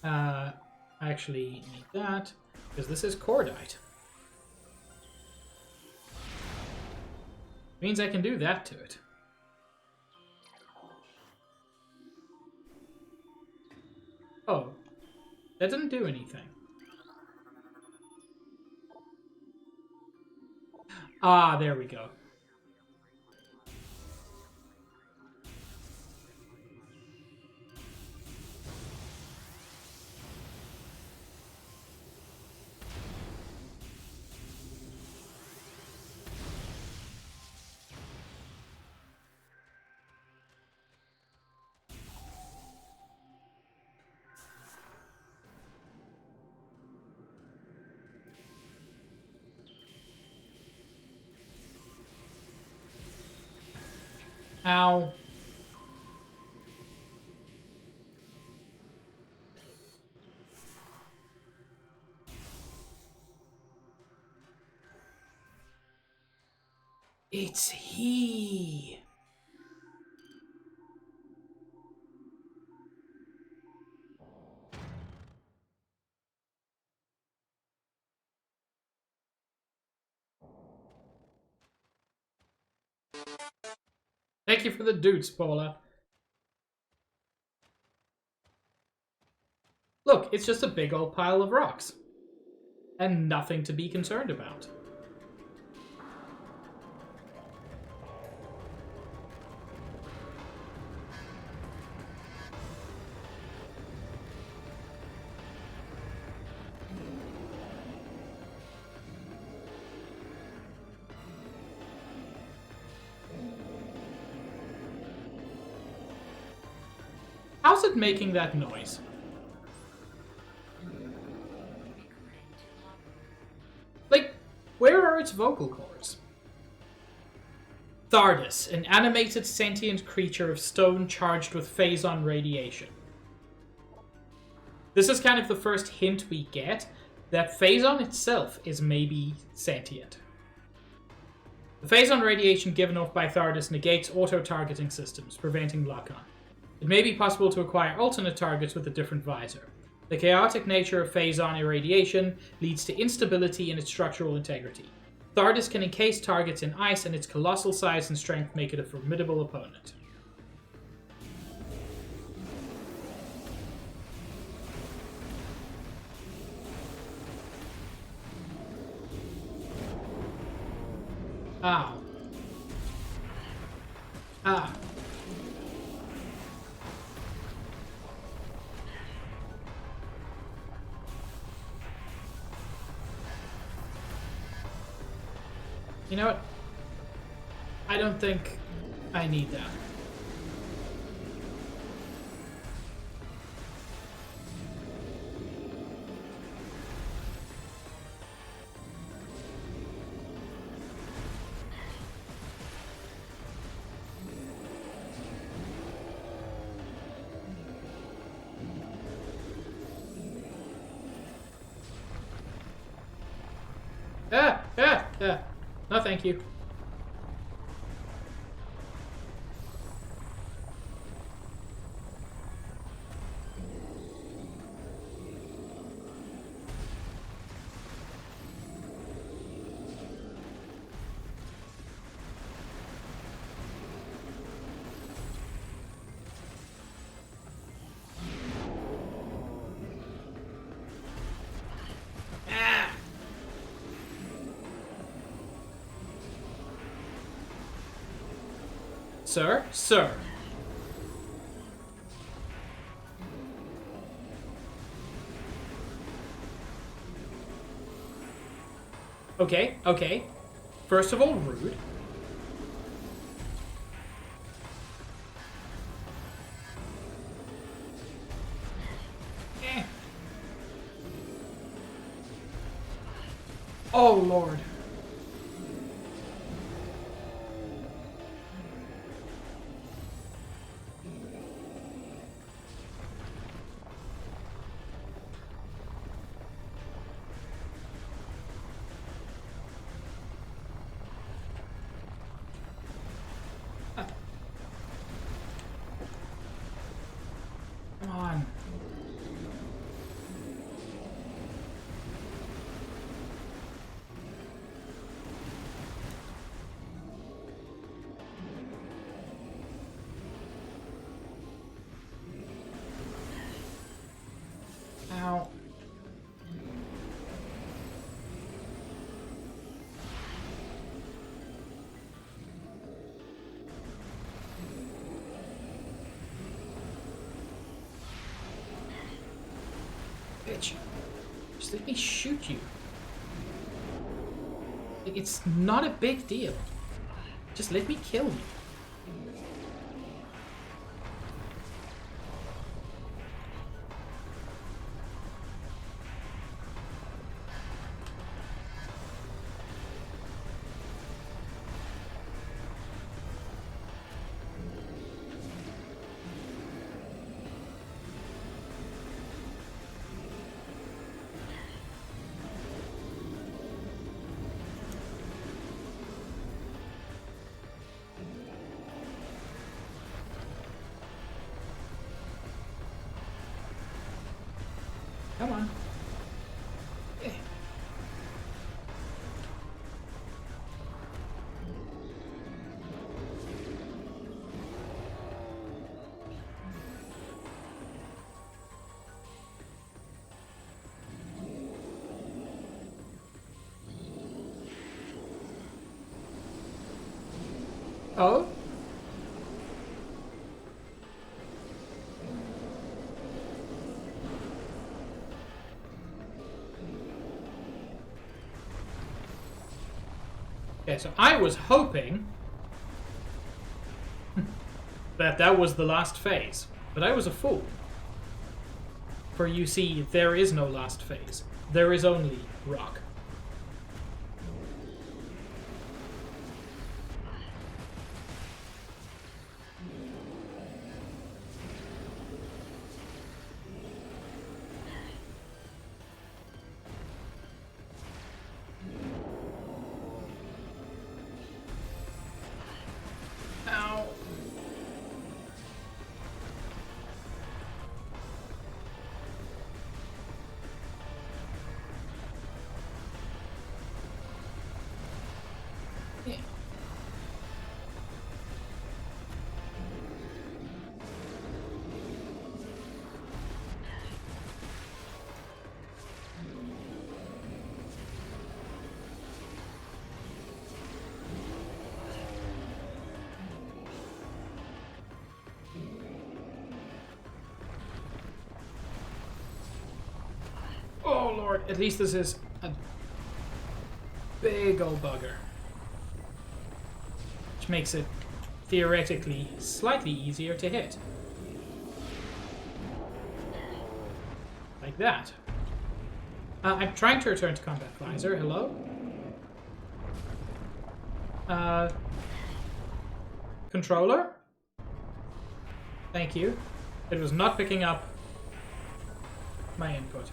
I actually need that, because this is cordite. Means I can do that to it. Oh, that didn't do anything. Ah, there we go. Ow. It's he. Thank you for the dudes, Paula. Look, it's just a big old pile of rocks. And nothing to be concerned about. How's it making that noise? Like, where are its vocal cords? Thardus, an animated sentient creature of stone charged with phazon radiation. This is kind of the first hint we get that phazon itself is maybe sentient. The phazon radiation given off by Thardus negates auto-targeting systems, preventing lock-on. It may be possible to acquire alternate targets with a different visor. The chaotic nature of phazon irradiation leads to instability in its structural integrity. Thardus can encase targets in ice, and its colossal size and strength make it a formidable opponent. Ow. Ah. You know what? I don't think I need that. No, thank you. Sir? Sir. Okay, okay. First of all, rude. Eh. Oh, Lord. Come on. Ow. Bitch. Just let me shoot you. It's not a big deal. Just let me kill you. Come on. Yeah. Oh? Okay, so I was hoping that was the last phase, but I was a fool. For you see, there is no last phase. There is only rock. Ow. Yeah. Oh lord, at least this is a big old bugger. Which makes it theoretically slightly easier to hit. Like that. I'm trying to return to combat visor. Hello? Controller? Thank you. It was not picking up my input.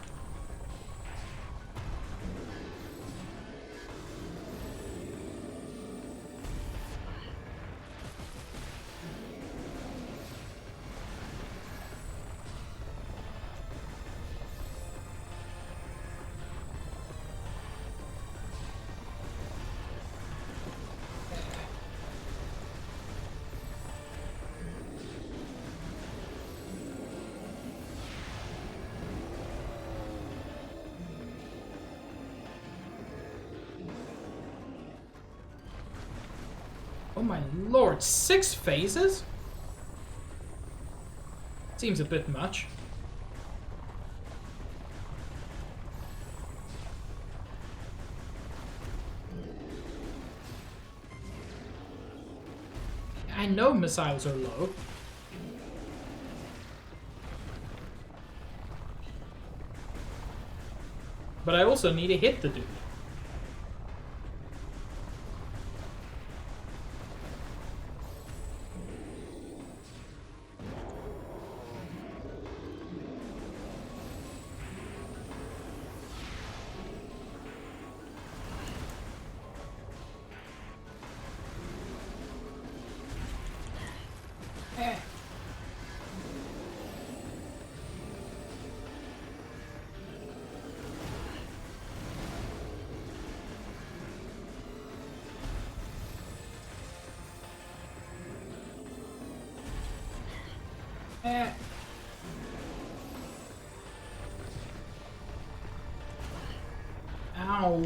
Oh my lord, 6 phases? Seems a bit much. I know missiles are low. But I also need to hit the dude. Ow.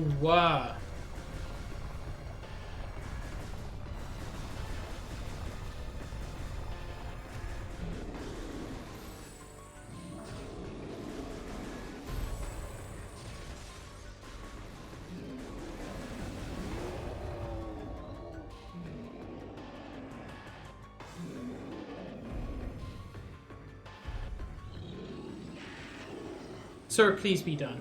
Sir, please be done.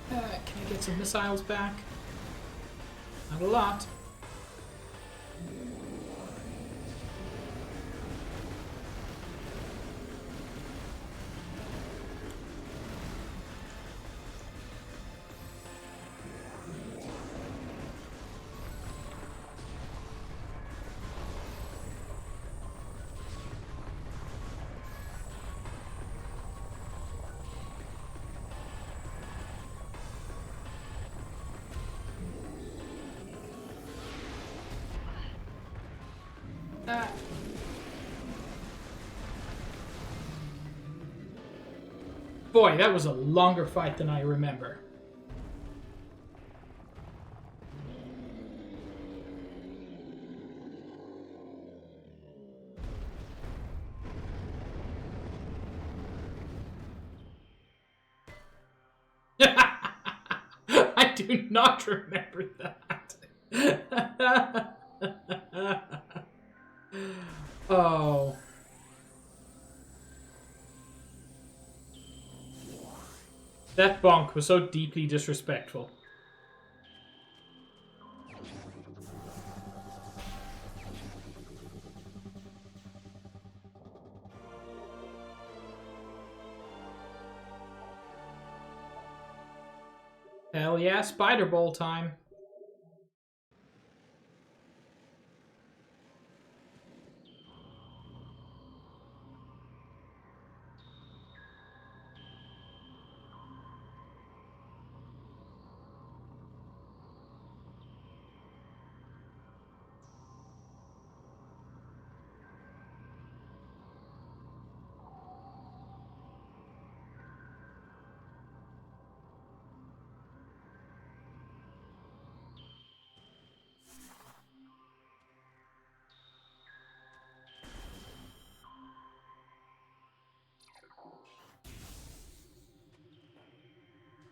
Can I get some missiles back? Not a lot. Ah. Boy, that was a longer fight than I remember. I do not remember that. Oh. That bonk was so deeply disrespectful. Hell yeah, spider ball time.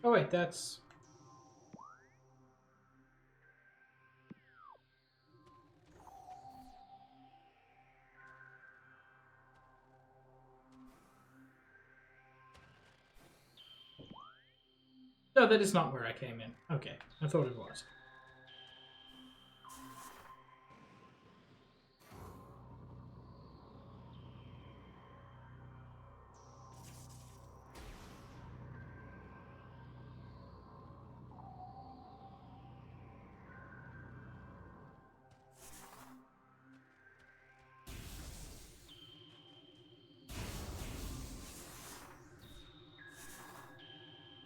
Oh wait, that's... No, that is not where I came in. Okay, I thought it was.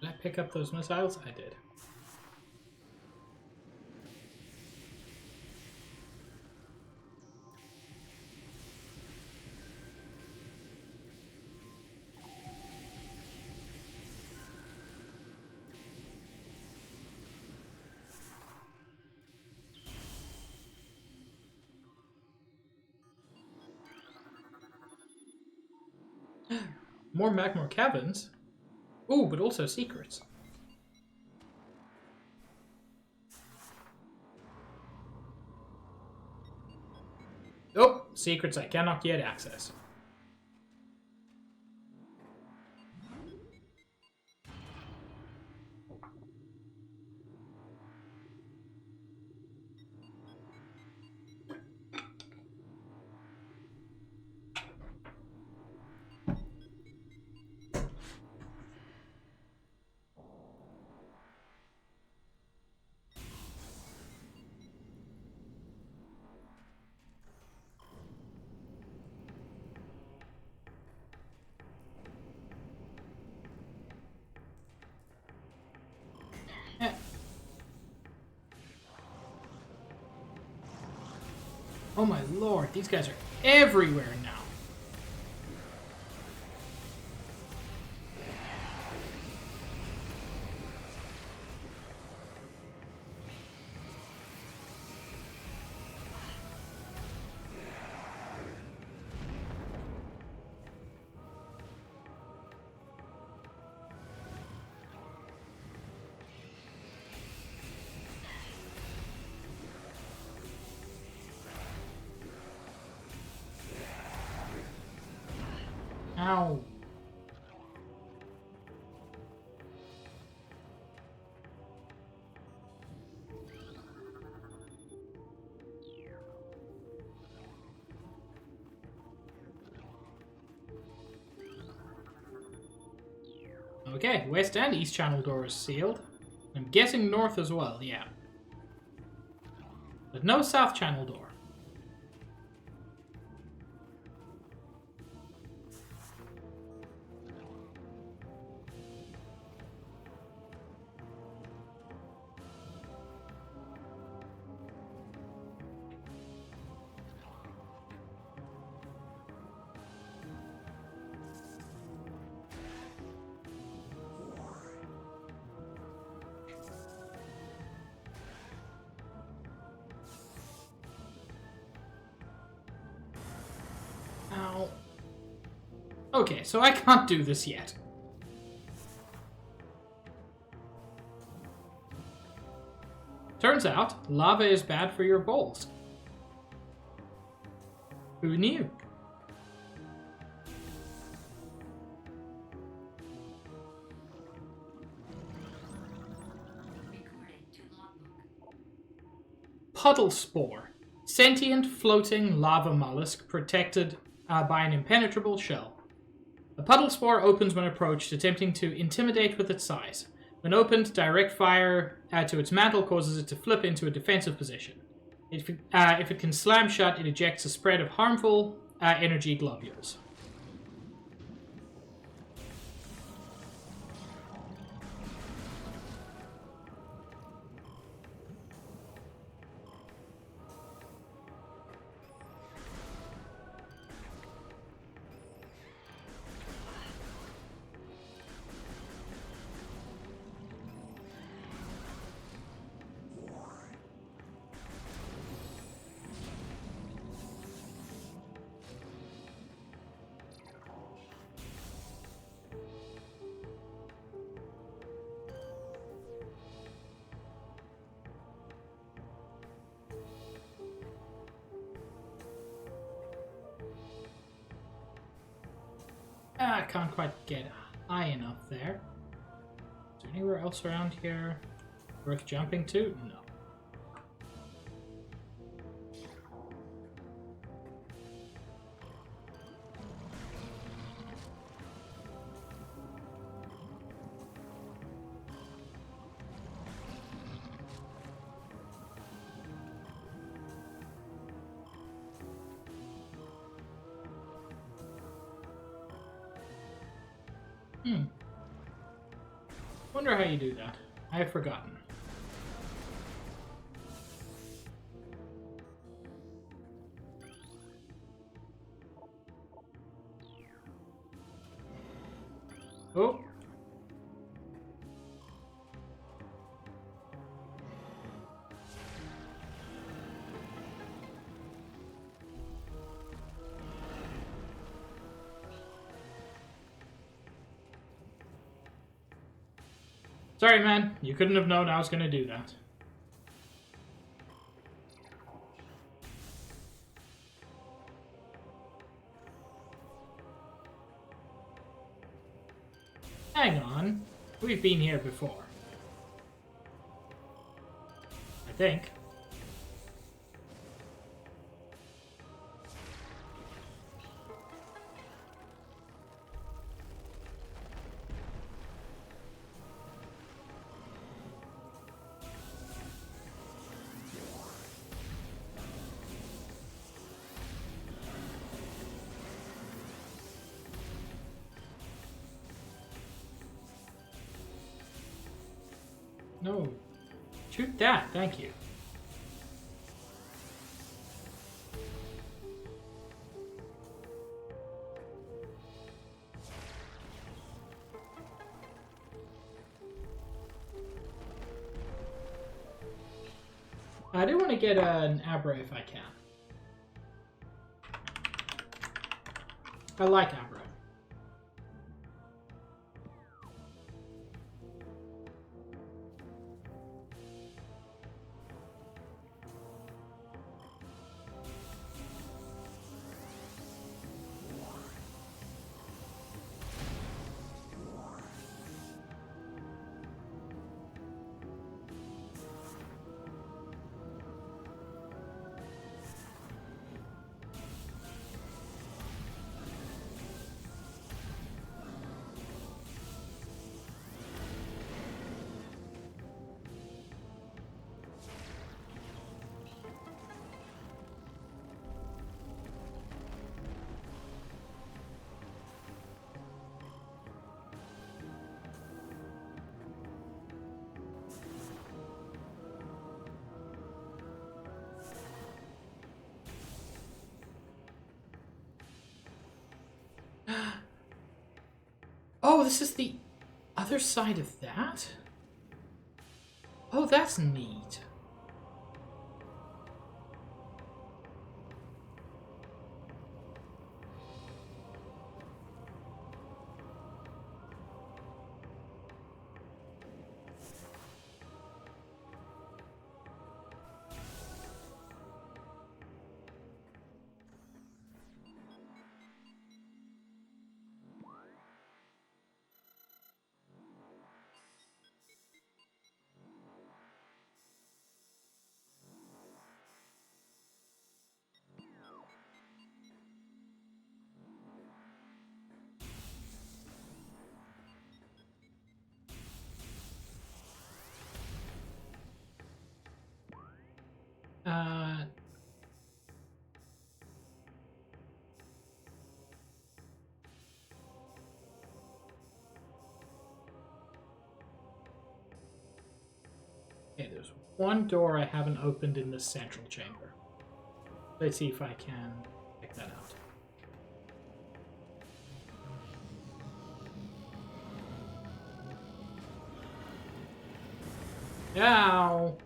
Did I pick up those missiles? I did. More Magmore caverns? Ooh, but also secrets. Oh, secrets I cannot yet access. Eh. Oh my lord, these guys are everywhere now. Ow. Okay, west and east channel doors sealed. I'm guessing north as well, yeah. But no south channel door. Okay, so I can't do this yet. Turns out, lava is bad for your balls. Who knew? Puddle Spore. Sentient floating lava mollusk protected by an impenetrable shell. A puddle spore opens when approached, attempting to intimidate with its size. When opened, direct fire to its mantle causes it to flip into a defensive position. If it can slam shut, it ejects a spread of harmful energy globules. I can't quite get high enough there. Is there anywhere else around here worth jumping to? No. Wonder how you do that. I have forgotten. Oh. Sorry, man. You couldn't have known I was going to do that. Hang on. We've been here before. I think. No. Shoot that, thank you. I do want to get an Abra if I can. I like Abra. Oh, this is the other side of that? Oh, that's neat. Okay, there's one door I haven't opened in the central chamber. Let's see if I can check that out. Ow!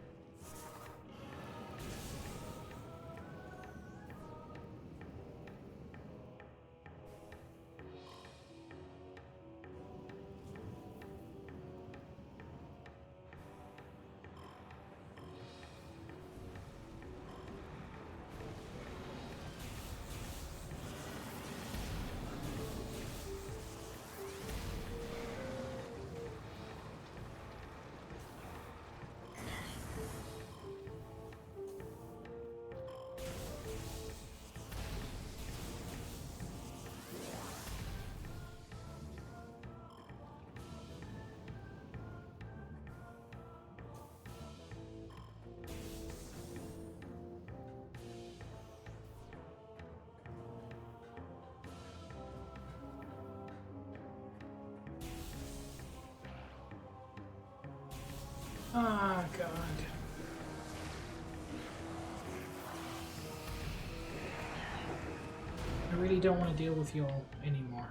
Ah, God. I really don't want to deal with y'all anymore.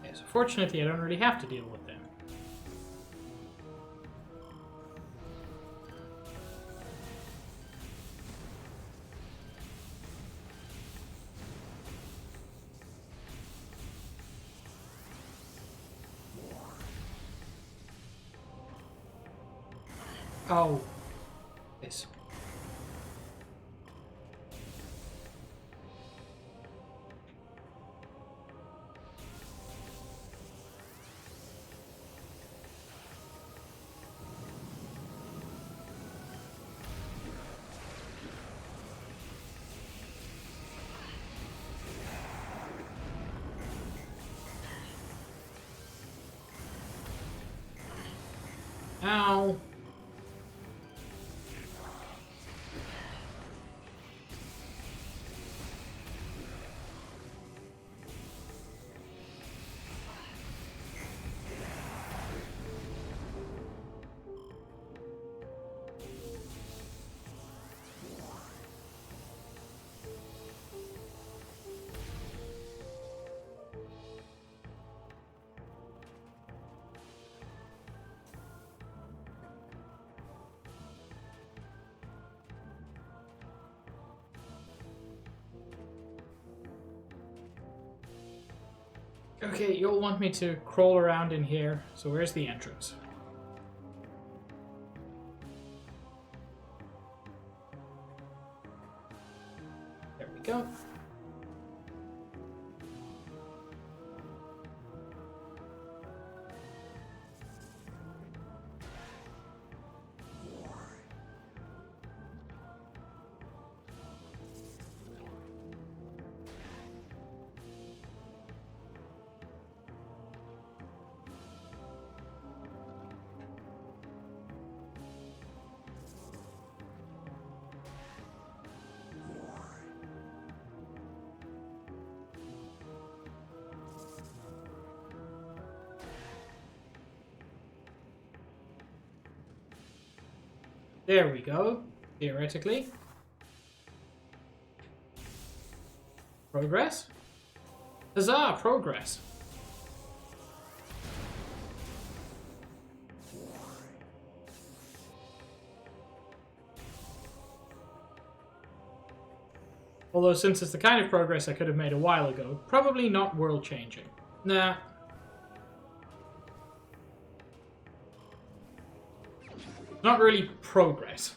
Okay, so fortunately I don't really have to deal with them. Oh. This. Ow. Okay, you'll want me to crawl around in here. So where's the entrance? There we go. There we go, theoretically. Progress? Huzzah, progress! Although since it's the kind of progress I could have made a while ago, probably not world-changing. Nah. Not really progress.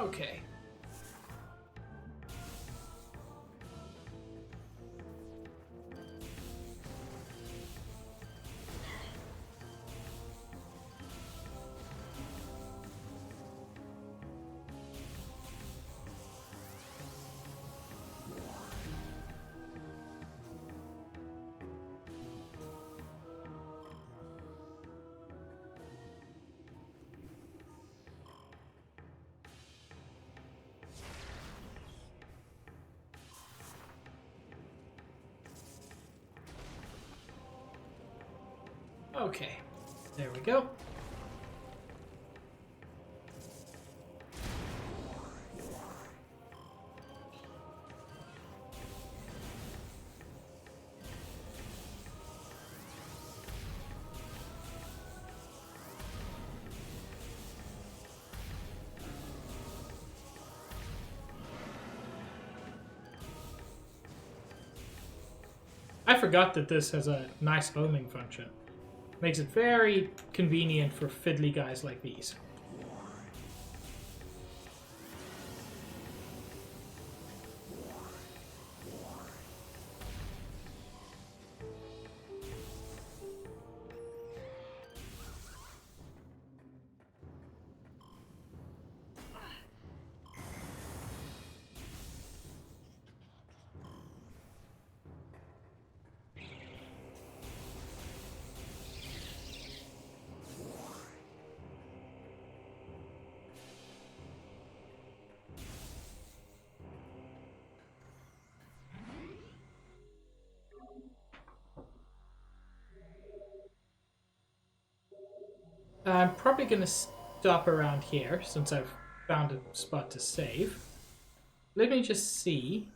Okay. Okay, there we go. I forgot that this has a nice homing function. Makes it very convenient for fiddly guys like these. I'm probably going to stop around here since I've found a spot to save. Let me just see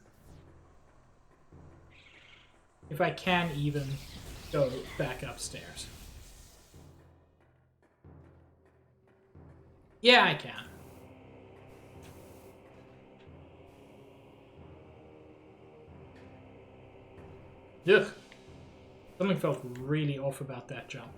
if I can even go back upstairs. Yeah, I can. Ugh. Something felt really off about that jump.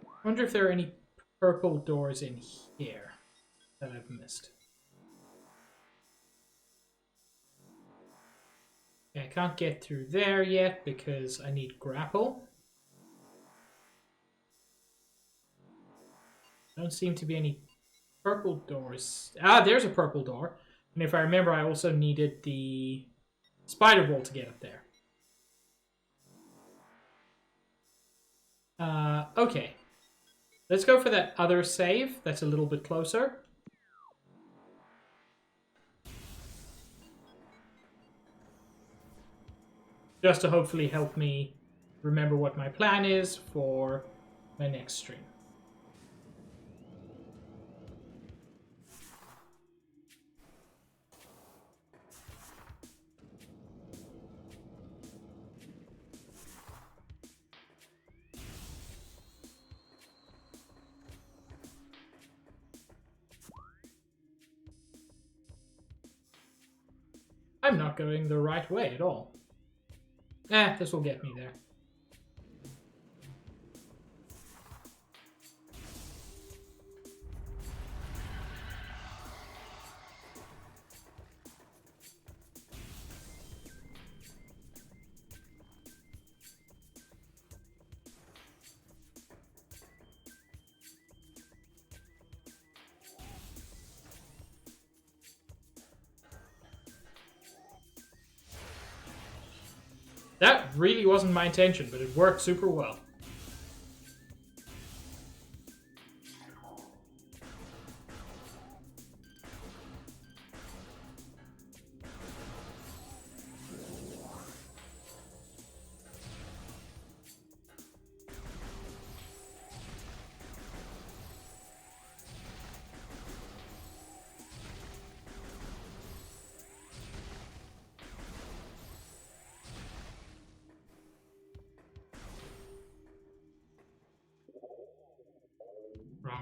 I wonder if there are any purple doors in here that I've missed. Okay, I can't get through there yet because I need grapple. Don't seem to be any purple doors. Ah, there's a purple door. And if I remember, I also needed the spider wall to get up there. Okay. Let's go for that other save. That's a little bit closer. Just to hopefully help me remember what my plan is for my next stream. I'm not going the right way at all. This will get me there. That really wasn't my intention, but it worked super well.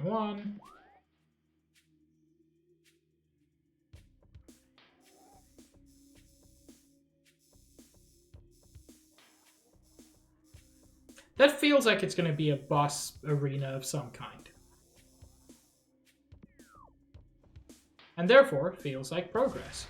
1. That feels like it's going to be a boss arena of some kind. And therefore, it feels like progress.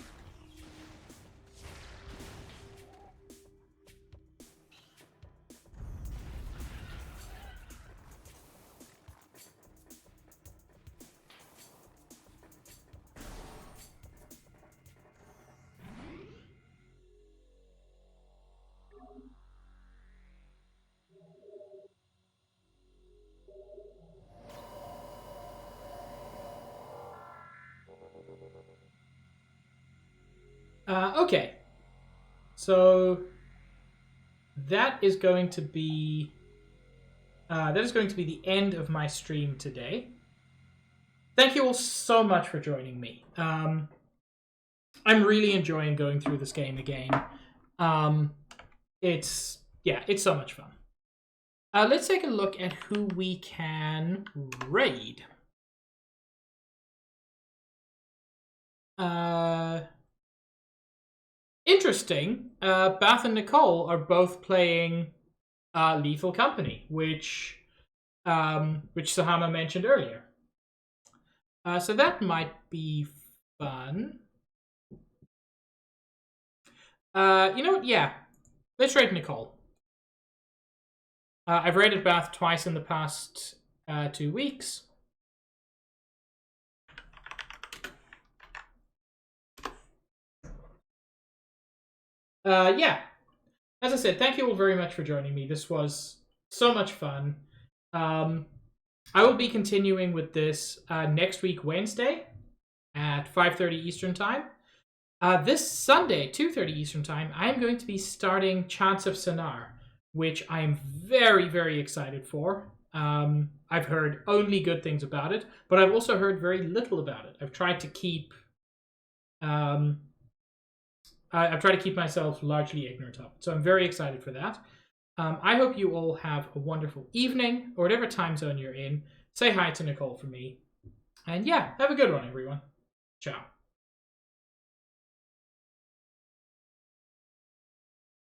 Okay, so that is going to be the end of my stream today. Thank you all so much for joining me. I'm really enjoying going through this game again. It's so much fun. Let's take a look at who we can raid. Interesting. Bath and Nicole are both playing Lethal Company, which Sahama mentioned earlier. So that might be fun. You know what? Yeah, let's raid Nicole. I've raided Bath twice in the past 2 weeks. Yeah, as I said, thank you all very much for joining me. This was so much fun. I will be continuing with this next week, Wednesday, at 5:30 Eastern Time. This Sunday, 2:30 Eastern Time, I am going to be starting Chants of Sonar, which I am very, very excited for. I've heard only good things about it, but I've also heard very little about it. I've tried to keep myself largely ignorant of it, so I'm very excited for that. I hope you all have a wonderful evening, or whatever time zone you're in. Say hi to Nicole for me. And yeah, have a good one, everyone. Ciao.